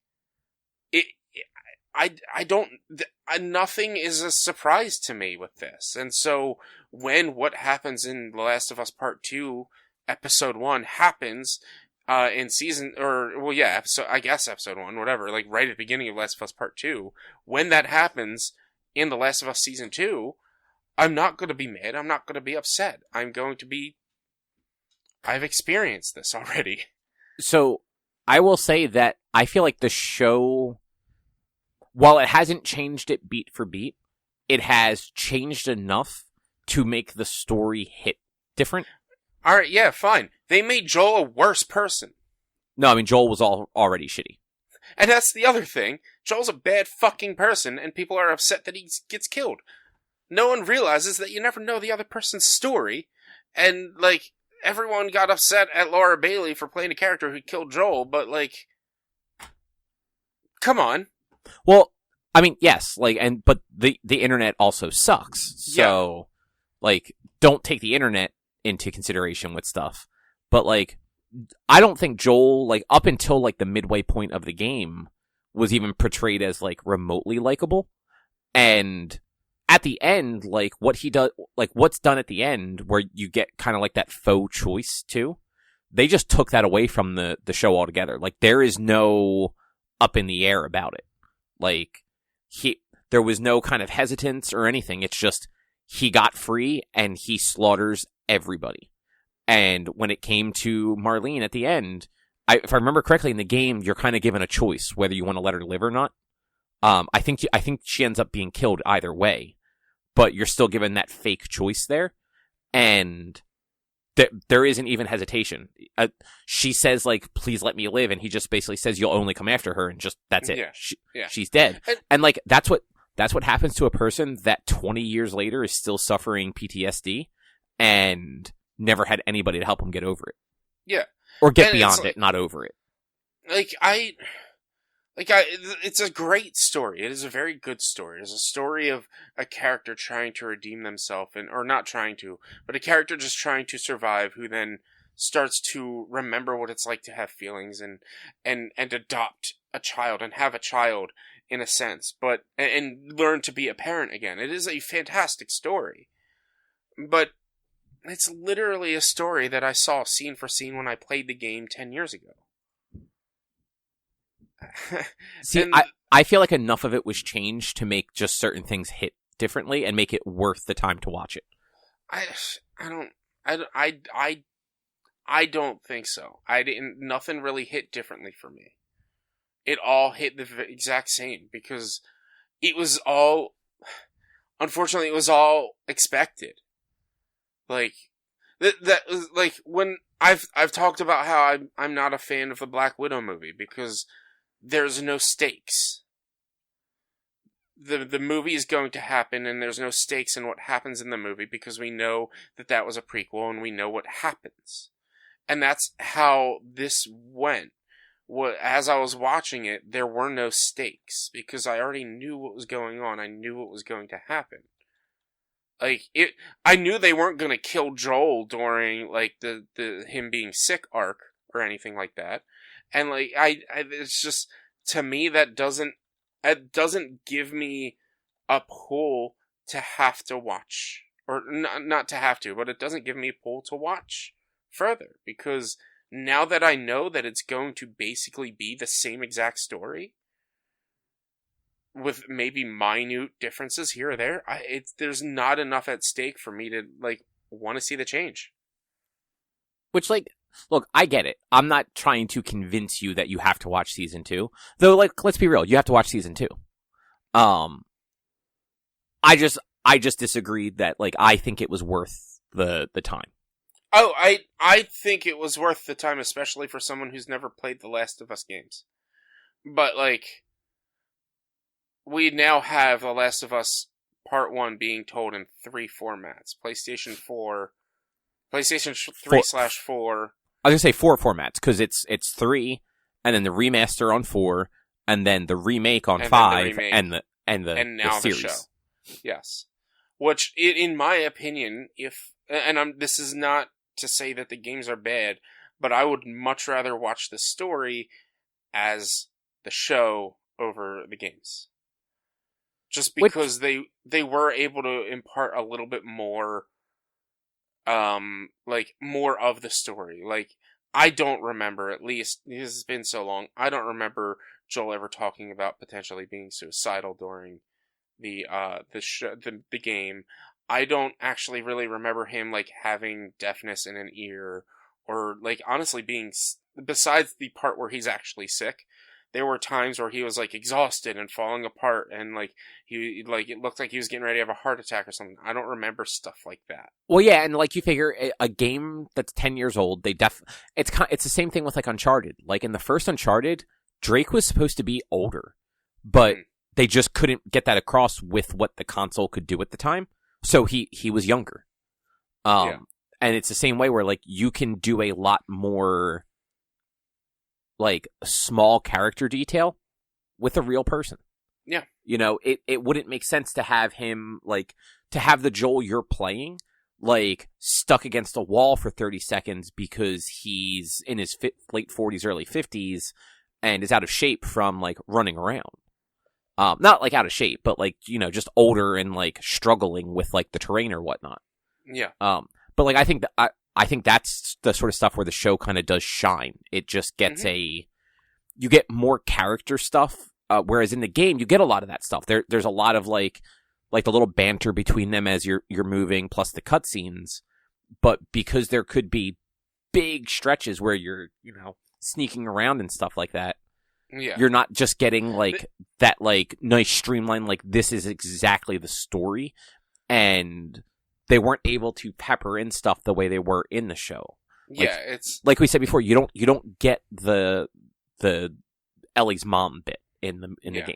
C: nothing is a surprise to me with this. And so when what happens in The Last of Us Part 2, Episode 1 happens, in season, episode 1, whatever, like right at the beginning of Last of Us Part 2, when that happens in The Last of Us Season 2, I'm not going to be mad, I'm not going to be upset. I've experienced this already.
A: So, I will say that I feel like the show, while it hasn't changed it beat for beat, it has changed enough to make the story hit different.
C: Alright, yeah, fine. They made Joel a worse person.
A: No, I mean, Joel was already shitty.
C: And that's the other thing. Joel's a bad fucking person, and people are upset that he gets killed. No one realizes that you never know the other person's story, and, like, everyone got upset at Laura Bailey for playing a character who killed Joel, but, like, come on.
A: Well, I mean, yes, like, but the internet also sucks. So, like, don't take the internet into consideration with stuff. But, like, I don't think Joel, like, up until, like, the midway point of the game was even portrayed as, like, remotely likable. And at the end, like, what he does, like, what's done at the end, where you get kind of like that faux choice, too, they just took that away from the show altogether. Like, there is no up in the air about it. Like, there was no kind of hesitance or anything. It's just, he got free, and he slaughters everybody. And when it came to Marlene at the end, if I remember correctly, in the game, you're kind of given a choice whether you want to let her live or not. I think she ends up being killed either way, but you're still given that fake choice there, and there isn't even hesitation. She says, like, "Please let me live," and he just basically says, "You'll only come after her," and just that's it. She's dead, and like that's what happens to a person that 20 years later is still suffering PTSD and never had anybody to help him get over it.
C: Yeah.
A: Or get beyond it, not over it.
C: It's a great story. It is a very good story. It's a story of a character trying to redeem themselves, or not trying to, but a character just trying to survive, who then starts to remember what it's like to have feelings and adopt a child and have a child in a sense, and learn to be a parent again. It is a fantastic story. But it's literally a story that I saw scene for scene when I played the game 10 years ago.
A: See, I feel like enough of it was changed to make just certain things hit differently and make it worth the time to watch it.
C: I don't think so. Nothing really hit differently for me. It all hit the exact same, because it was all, unfortunately, it was all expected. Like, that was, like, when I've talked about how I'm not a fan of the Black Widow movie, because there's no stakes. The movie is going to happen, and there's no stakes in what happens in the movie, because we know that was a prequel, and we know what happens. And that's how this went. As I was watching it, there were no stakes, because I already knew what was going on. I knew what was going to happen. Like, I knew they weren't going to kill Joel during, like, the him being sick arc or anything like that. And, like, it's just, to me, it doesn't give me a pull to have to watch. Or, not to have to, but it doesn't give me a pull to watch further. Because now that I know that it's going to basically be the same exact story, with maybe minute differences here or there, there's not enough at stake for me to, like, want to see the change.
A: Which, like, look, I get it. I'm not trying to convince you that you have to watch season 2. Though, like, let's be real, you have to watch season 2. I just disagreed that, like, I think it was worth the time.
C: Oh, I think it was worth the time, especially for someone who's never played the Last of Us games. But, like, we now have The Last of Us Part 1 being told in 3 formats. PlayStation 4, PlayStation 3/4.
A: I was going to say 4 formats, because it's 3, and then the remaster on 4, and then the remake on 5, and now the series.
C: Show. Yes. Which, in my opinion, this is not to say that the games are bad, but I would much rather watch the story as the show over the games. Just because they were able to impart a little bit more, like, more of the story. Like, I don't remember, at least, this has been so long, I don't remember Joel ever talking about potentially being suicidal during the game. I don't actually really remember him, like, having deafness in an ear, or, like, honestly being, besides the part where he's actually sick, there were times where he was, like, exhausted and falling apart, and, like, it looked like he was getting ready to have a heart attack or something. I don't remember stuff like that.
A: Well, yeah, and, like, you figure a game that's 10 years old, it's the same thing with, like, Uncharted. Like, in the first Uncharted, Drake was supposed to be older, but they just couldn't get that across with what the console could do at the time. So he was younger. And it's the same way where, like, you can do a lot more, like, small character detail with a real person.
C: Yeah.
A: You know, it wouldn't make sense to have him, like, to have the Joel you're playing, like, stuck against a wall for 30 seconds because he's in his late 40s, early 50s, and is out of shape from, like, running around. Not, like, out of shape, but, like, you know, just older and, like, struggling with, like, the terrain or whatnot.
C: Yeah.
A: But, like, I think that's the sort of stuff where the show kind of does shine. It just gets you get more character stuff, whereas in the game, you get a lot of that stuff. There's a lot of, like the little banter between them as you're moving, plus the cutscenes. But because there could be big stretches where you're, you know, sneaking around and stuff like that, you're not just getting, like, that, like, nice streamline, like, this is exactly the story. And they weren't able to pepper in stuff the way they were in the show. Like,
C: yeah, it's
A: like we said before, you don't get the Ellie's mom bit in the game.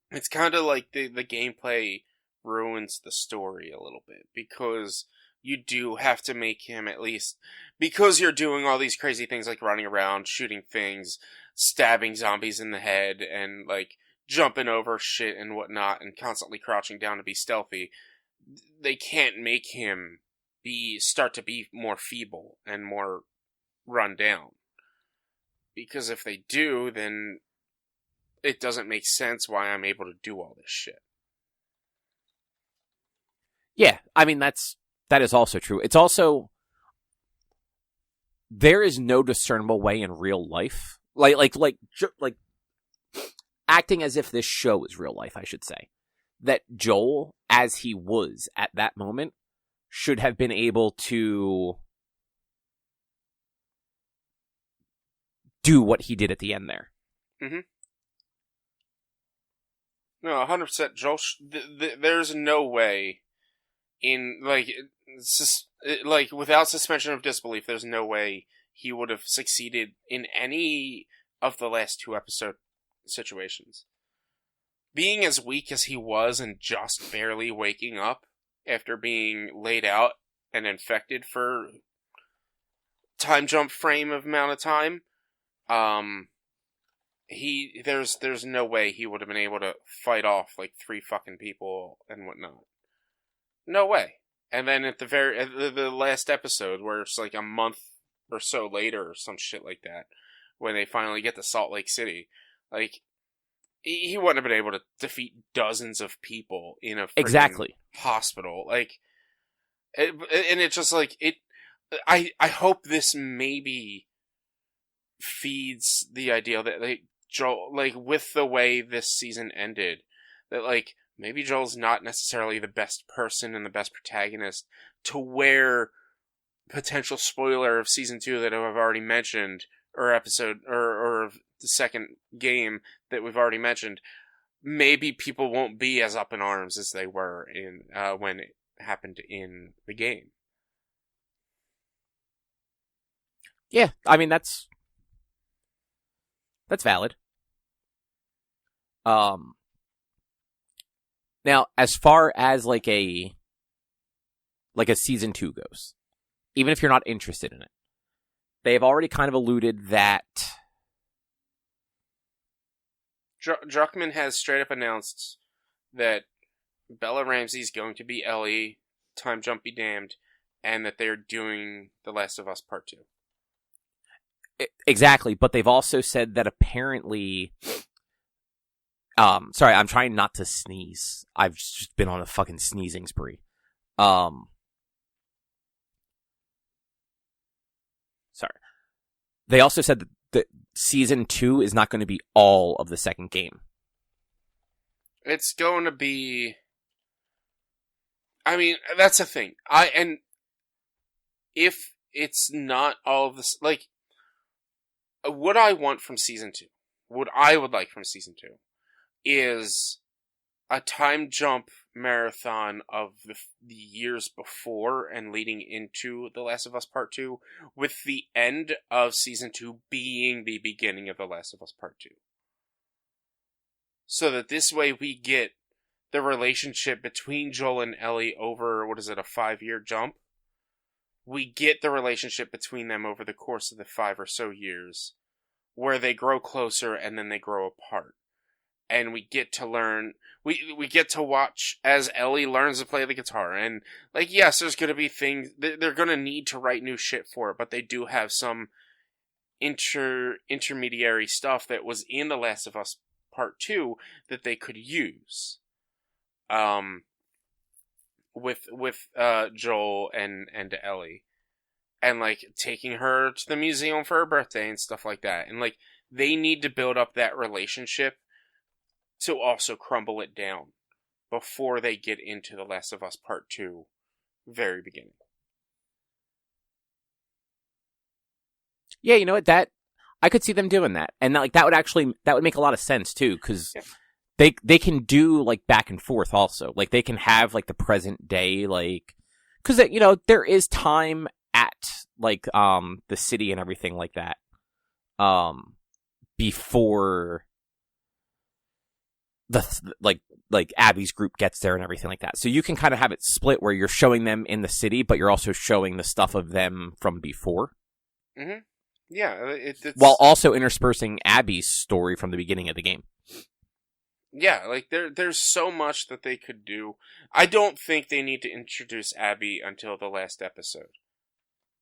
C: It's kind of like the gameplay ruins the story a little bit, because you do have to make him, at least because you're doing all these crazy things like running around, shooting things, stabbing zombies in the head, and, like, jumping over shit and whatnot, and constantly crouching down to be stealthy. They can't make him start to be more feeble and more run down. Because if they do, then it doesn't make sense why I'm able to do all this shit.
A: Yeah, I mean, that is also true. It's also, there is no discernible way in real life, like acting as if this show is real life, I should say, that Joel, as he was at that moment, should have been able to do what he did at the end there.
C: Mm-hmm. No, 100%. Joel, there's no way in, like, without suspension of disbelief, there's no way he would have succeeded in any of the last 2 episode situations. Being as weak as he was and just barely waking up after being laid out and infected for time jump frame of amount of time, there's no way he would have been able to fight off, like, 3 fucking people and whatnot. No way. And then at the last episode, where it's like a month or so later or some shit like that, when they finally get to Salt Lake City, like, he wouldn't have been able to defeat dozens of people in a
A: exactly
C: hospital. Like, and it's just like, I hope this maybe feeds the idea that, like, Joel, like, with the way this season ended, that, like, maybe Joel's not necessarily the best person and the best protagonist, to where, potential spoiler of season 2 that I've already mentioned, or episode, or the second game that we've already mentioned, maybe people won't be as up in arms as they were in when it happened in the game.
A: Yeah, I mean, that's valid. Now, as far as like a season 2 goes, even if you're not interested in it, they've already kind of alluded that
C: Druckmann has straight up announced that Bella Ramsey's going to be Ellie, time jump be damned, and that they're doing The Last of Us Part 2.
A: Exactly, but they've also said that apparently... sorry, I'm trying not to sneeze. I've just been on a fucking sneezing spree. Sorry. They also said that season 2 is not going to be all of the second game.
C: It's going to be... I mean, that's the thing. And if it's not all of this... Like, what I want from season 2, what I would like from season 2, is a time jump marathon of the years before and leading into The Last of Us Part 2, with the end of season 2 being the beginning of The Last of Us Part 2. So that this way we get the relationship between Joel and Ellie over, what is it, a 5-year jump? We get the relationship between them over the course of the 5 or so years, where they grow closer and then they grow apart. and we get to learn. We get to watch as Ellie learns to play the guitar, and like, yes, there's gonna be things they're gonna need to write new shit for it, but they do have some intermediary stuff that was in The Last of Us Part 2 that they could use. With Joel and Ellie, and like taking her to the museum for her birthday and stuff like that, and like they need to build up that relationship to also crumble it down before they get into The Last of Us Part 2 very beginning.
A: Yeah, you know what? That I could see them doing that, and like that would make a lot of sense too, because they can do like back and forth also. Like they can have like the present day, like because you know there is time at like the city and everything like that before the like Abby's group gets there and everything like that. So you can kind of have it split where you're showing them in the city, but you're also showing the stuff of them from before.
C: Mm-hmm. Yeah, it's
A: while also interspersing Abby's story from the beginning of the game.
C: Yeah, like there's so much that they could do. I don't think they need to introduce Abby until the last episode.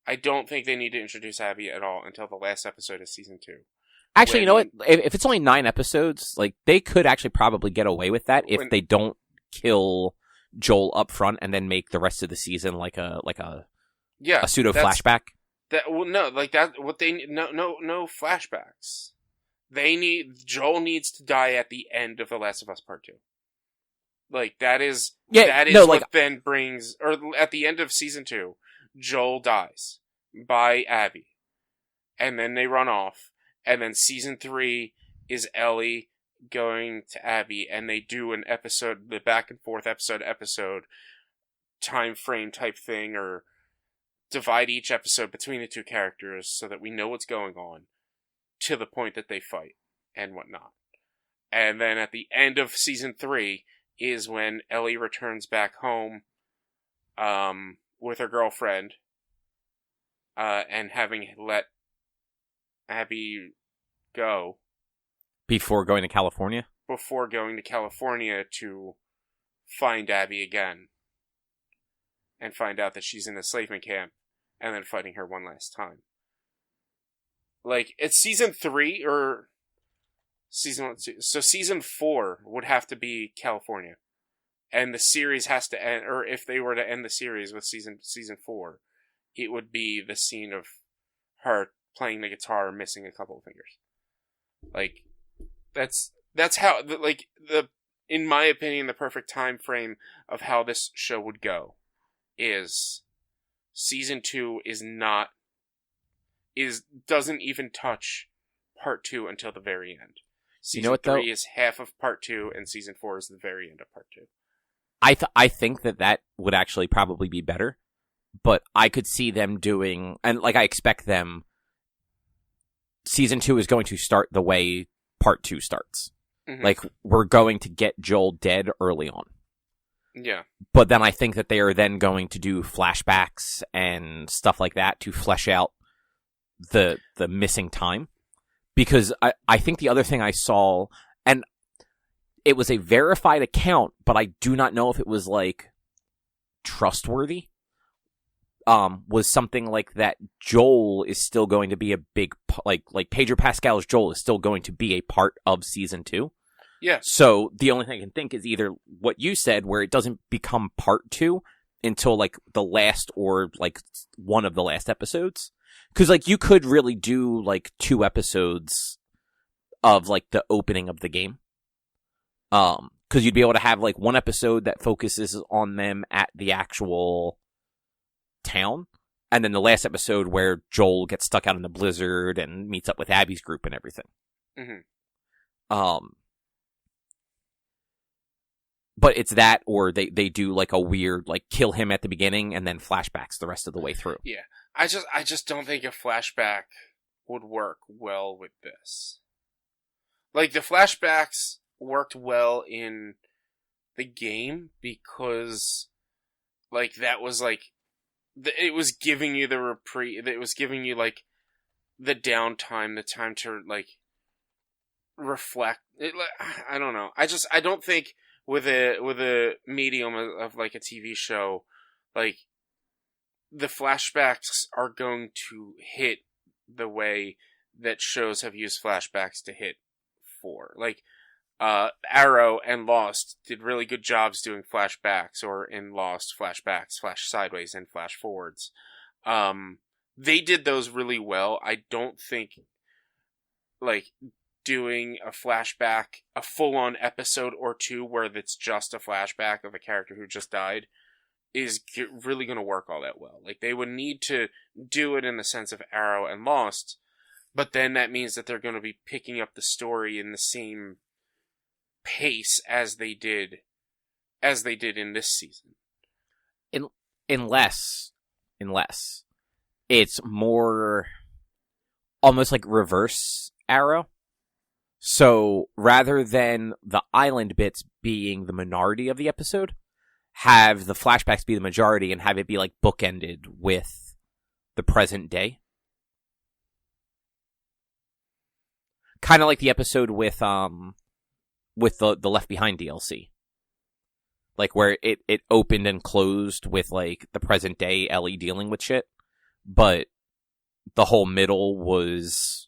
C: I don't think they need to introduce Abby at all until the last episode of season 2.
A: Actually, you know what? If it's only 9 episodes, like they could actually probably get away with that if they don't kill Joel up front and then make the rest of the season like a pseudo flashback. No flashbacks. Joel needs to die at the end of The Last of Us Part 2. Like that is what then brings, or at the end of season 2, Joel dies by Abby, and then they run off. And then season 3 is Ellie going to Abby, and they do an episode, the back and forth episode time frame type thing, or divide each episode between the two characters so that we know what's going on to the point that they fight and whatnot. And then at the end of season 3 is when Ellie returns back home with her girlfriend, and having let Abby go before going to California
C: to find Abby again and find out that she's in a enslavement camp, and then fighting her one last time. Like, it's season 3 or season 1, so season 4 would have to be California, and the series has to end, or if they were to end the series with season 4, it would be the scene of her playing the guitar, missing a couple of fingers. Like, that's how, like, in my opinion, the perfect time frame of how this show would go is season 2 doesn't even touch part 2 until the very end. Season 3 is half of part 2, and season 4 is the very end of part 2.
A: I think that would actually probably be better, but I could see them doing, and like I expect them, season 2 is going to start the way part 2 starts. Mm-hmm. Like, we're going to get Joel dead early on.
C: Yeah.
A: But then I think that they are then going to do flashbacks and stuff like that to flesh out the missing time. Because I think the other thing I saw, and it was a verified account, but I do not know if it was, like, trustworthy. Was something like that Joel is still going to be a big, like Pedro Pascal's Joel is still going to be a part of season 2.
C: Yeah.
A: So the only thing I can think is either what you said, where it doesn't become part 2 until like the last, or like one of the last episodes. Cause like you could really do like 2 episodes of like the opening of the game. Cause you'd be able to have like one episode that focuses on them at the actual town, and then the last episode where Joel gets stuck out in the blizzard and meets up with Abby's group and everything.
C: Mm-hmm.
A: But it's that, or they do like a weird, like, kill him at the beginning and then flashbacks the rest of the way through.
C: Yeah. I just don't think a flashback would work well with this. Like, the flashbacks worked well in the game because, like, that was, like, it was giving you the reprieve, it was giving you, like, the downtime, the time to, like, reflect it. I don't know. I don't think with a medium of like a TV show, like the flashbacks are going to hit the way that shows have used flashbacks to hit for. Like Arrow and Lost did really good jobs doing flashbacks, or in Lost, flashbacks, flash sideways, and flash forwards. They did those really well. I don't think like doing a flashback, a full-on episode or two where it's just a flashback of a character who just died, is really going to work all that well. Like, they would need to do it in the sense of Arrow and Lost, but then that means that they're going to be picking up the story in the same pace as they did in this season.
A: Unless it's more almost like reverse Arrow. So rather than the island bits being the minority of the episode, have the flashbacks be the majority and have it be like bookended with the present day. Kind of like the episode with the Left Behind DLC. Like where it opened and closed with like the present day Ellie dealing with shit, but the whole middle was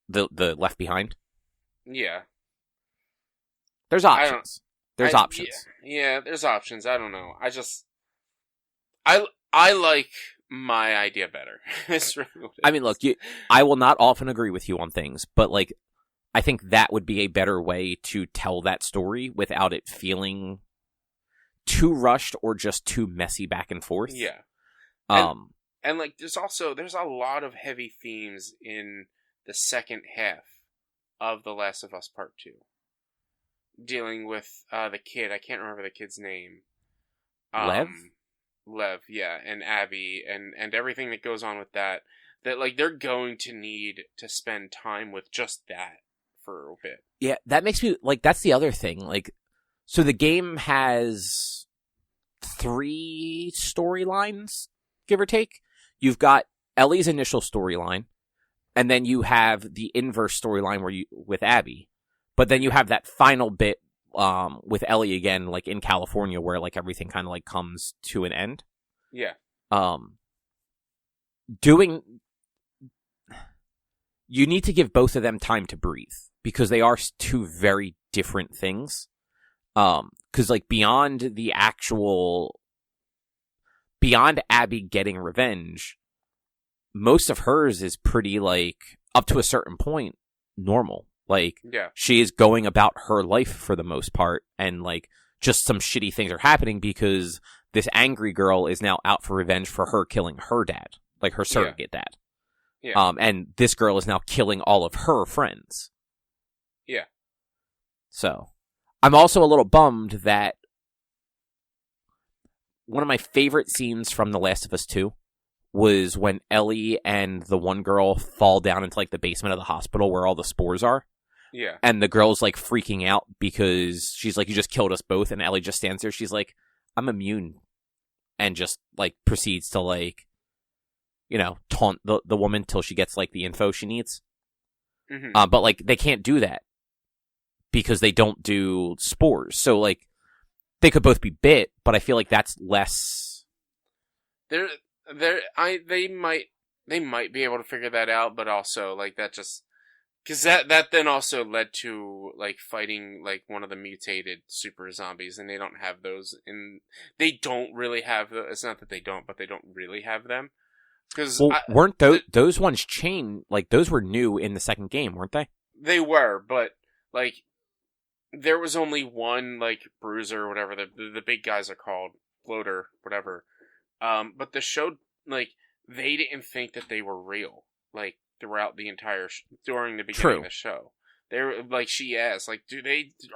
A: the Left Behind.
C: Yeah.
A: There's options. There's options.
C: Yeah, there's options. I don't know. I like my idea better. It's really what it
A: I mean, look, I will not often agree with you on things, but like, I think that would be a better way to tell that story without it feeling too rushed or just too messy back and forth.
C: Yeah. And like, there's a lot of heavy themes in the second half of The Last of Us Part 2. Dealing with the kid. I can't remember the kid's name. Lev, yeah, and Abby, and everything that goes on with that. That, like, they're going to need to spend time with just that for a bit.
A: Yeah, that makes me, like, that's the other thing. Like, so the game has 3 storylines, give or take. You've got Ellie's initial storyline, and then you have the inverse storyline with Abby. But then you have that final bit with Ellie again, like in California, where like everything kind of like comes to an end.
C: Yeah.
A: You need to give both of them time to breathe because they are 2 very different things. Because like beyond Abby getting revenge, most of hers is pretty like up to a certain point normal. Like,
C: yeah.
A: She is going about her life for the most part, and, like, just some shitty things are happening because this angry girl is now out for revenge for her killing her dad, like her surrogate dad.
C: Yeah.
A: And this girl is now killing all of her friends.
C: Yeah.
A: So, I'm also a little bummed that one of my favorite scenes from The Last of Us 2 was when Ellie and the one girl fall down into, like, the basement of the hospital where all the spores are.
C: Yeah.
A: And the girl's, like, freaking out because she's like, you just killed us both. And Ellie just stands there. She's like, I'm immune. And just, like, proceeds to, like, you know, taunt the woman till she gets, like, the info she needs.
C: Mm-hmm.
A: But, like, they can't do that because they don't do spores. So, like, they could both be bit, but I feel like that's less...
C: They might be able to figure that out, but also, like, that just... Because that then also led to, like, fighting, like, one of the mutated super zombies, and they don't have those in... They don't really have... It's not that they don't, but they don't really have them. Because
A: weren't those ones chained... Like, those were new in the second game, weren't they?
C: They were, but, like, there was only one, like, bruiser or whatever the big guys are called. Bloater, whatever. But the show, like, they didn't think that they were real, like, throughout the entire, during the beginning of the show. They were, like, she asked, like,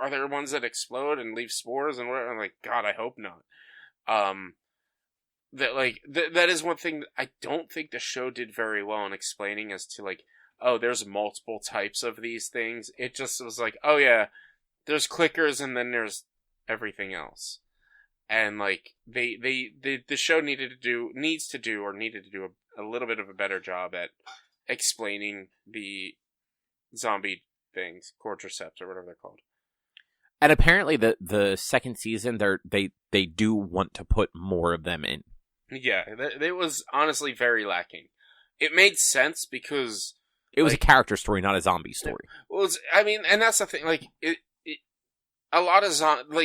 C: are there ones that explode and leave spores and whatever? I'm like, God, I hope not. That is one thing that I don't think the show did very well in explaining as to, like, oh, there's multiple types of these things. It just was like, oh yeah, there's clickers and then there's everything else. And, like, the show needed to do a little bit of a better job at explaining the zombie things, cordyceps or whatever they're called.
A: And apparently the second season, they do want to put more of them in.
C: Yeah, it was honestly very lacking. It made sense because
A: it was a character story, not a zombie story.
C: Well, and that's the thing. Like a lot of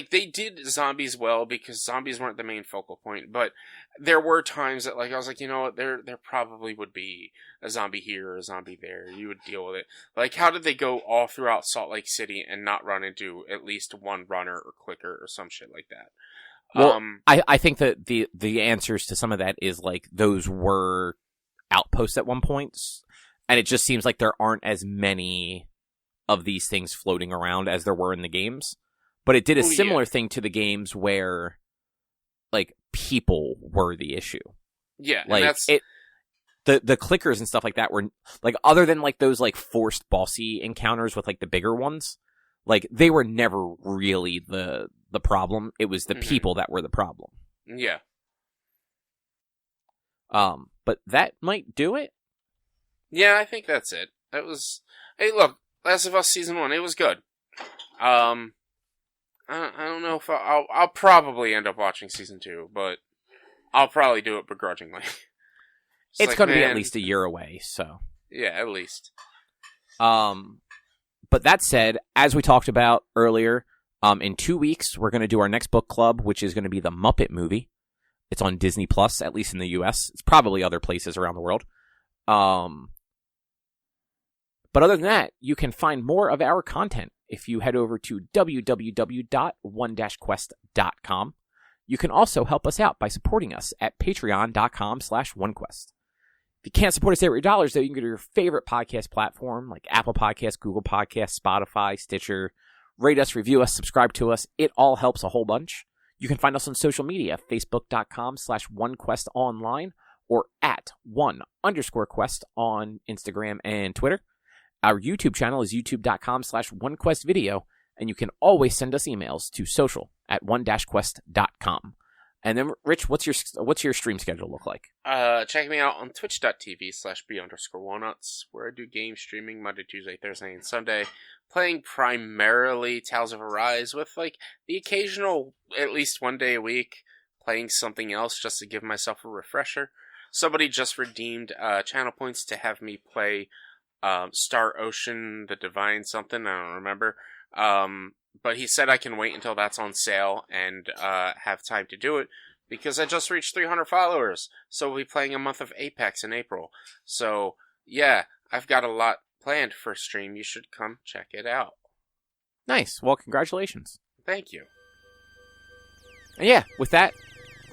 C: they did zombies well because zombies weren't the main focal point, but there were times that I was like, you know what, there probably would be a zombie here or a zombie there. You would deal with it. Like, how did they go all throughout Salt Lake City and not run into at least one runner or clicker or some shit like that?
A: Well, I think that the answers to some of that is those were outposts at one point, and it just seems like there aren't as many of these things floating around as there were in the games. But it did a similar thing to the games where, people were the issue.
C: Yeah, and that's...
A: The clickers and stuff like that were, other than, those, forced bossy encounters with, the bigger ones, they were never really the problem. It was the people that were the problem.
C: Yeah.
A: But that might do it.
C: Yeah, I think that's it. That was... Hey, look, Last of Us Season 1, it was good. I don't know if I'll probably end up watching Season 2, but I'll probably do it begrudgingly.
A: It's going to be at least a year away, so...
C: Yeah, at least.
A: But that said, as we talked about earlier, in 2 weeks, we're going to do our next book club, which is going to be the Muppet Movie. It's on Disney Plus, at least in the U.S. It's probably other places around the world. But other than that, you can find more of our content if you head over to www.one-quest.com. You can also help us out by supporting us at patreon.com/onequest. If you can't support us at your dollars, though, you can go to your favorite podcast platform like Apple Podcasts, Google Podcasts, Spotify, Stitcher. Rate us, review us, subscribe to us. It all helps a whole bunch. You can find us on social media, facebook.com/onequestonline or at @1_quest on Instagram and Twitter. Our YouTube channel is youtube.com/onequestvideo, and you can always send us emails to social@one-quest.com. And then, Rich, what's your stream schedule look like?
C: Check me out on twitch.tv/b_walnuts, where I do game streaming Monday, Tuesday, Thursday, and Sunday, playing primarily Tales of Arise with the occasional, at least one day a week, playing something else just to give myself a refresher. Somebody just redeemed channel points to have me play Star Ocean, the Divine something, I don't remember. But he said I can wait until that's on sale and have time to do it because I just reached 300 followers. So we'll be playing a month of Apex in April. So yeah, I've got a lot planned for stream. You should come check it out.
A: Nice. Well, congratulations.
C: Thank you.
A: And yeah, with that,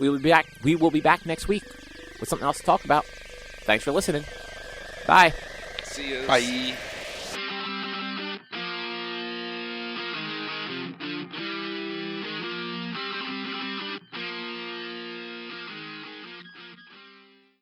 A: we will be back next week with something else to talk about. Thanks for listening. Bye.
C: See you.
B: Bye.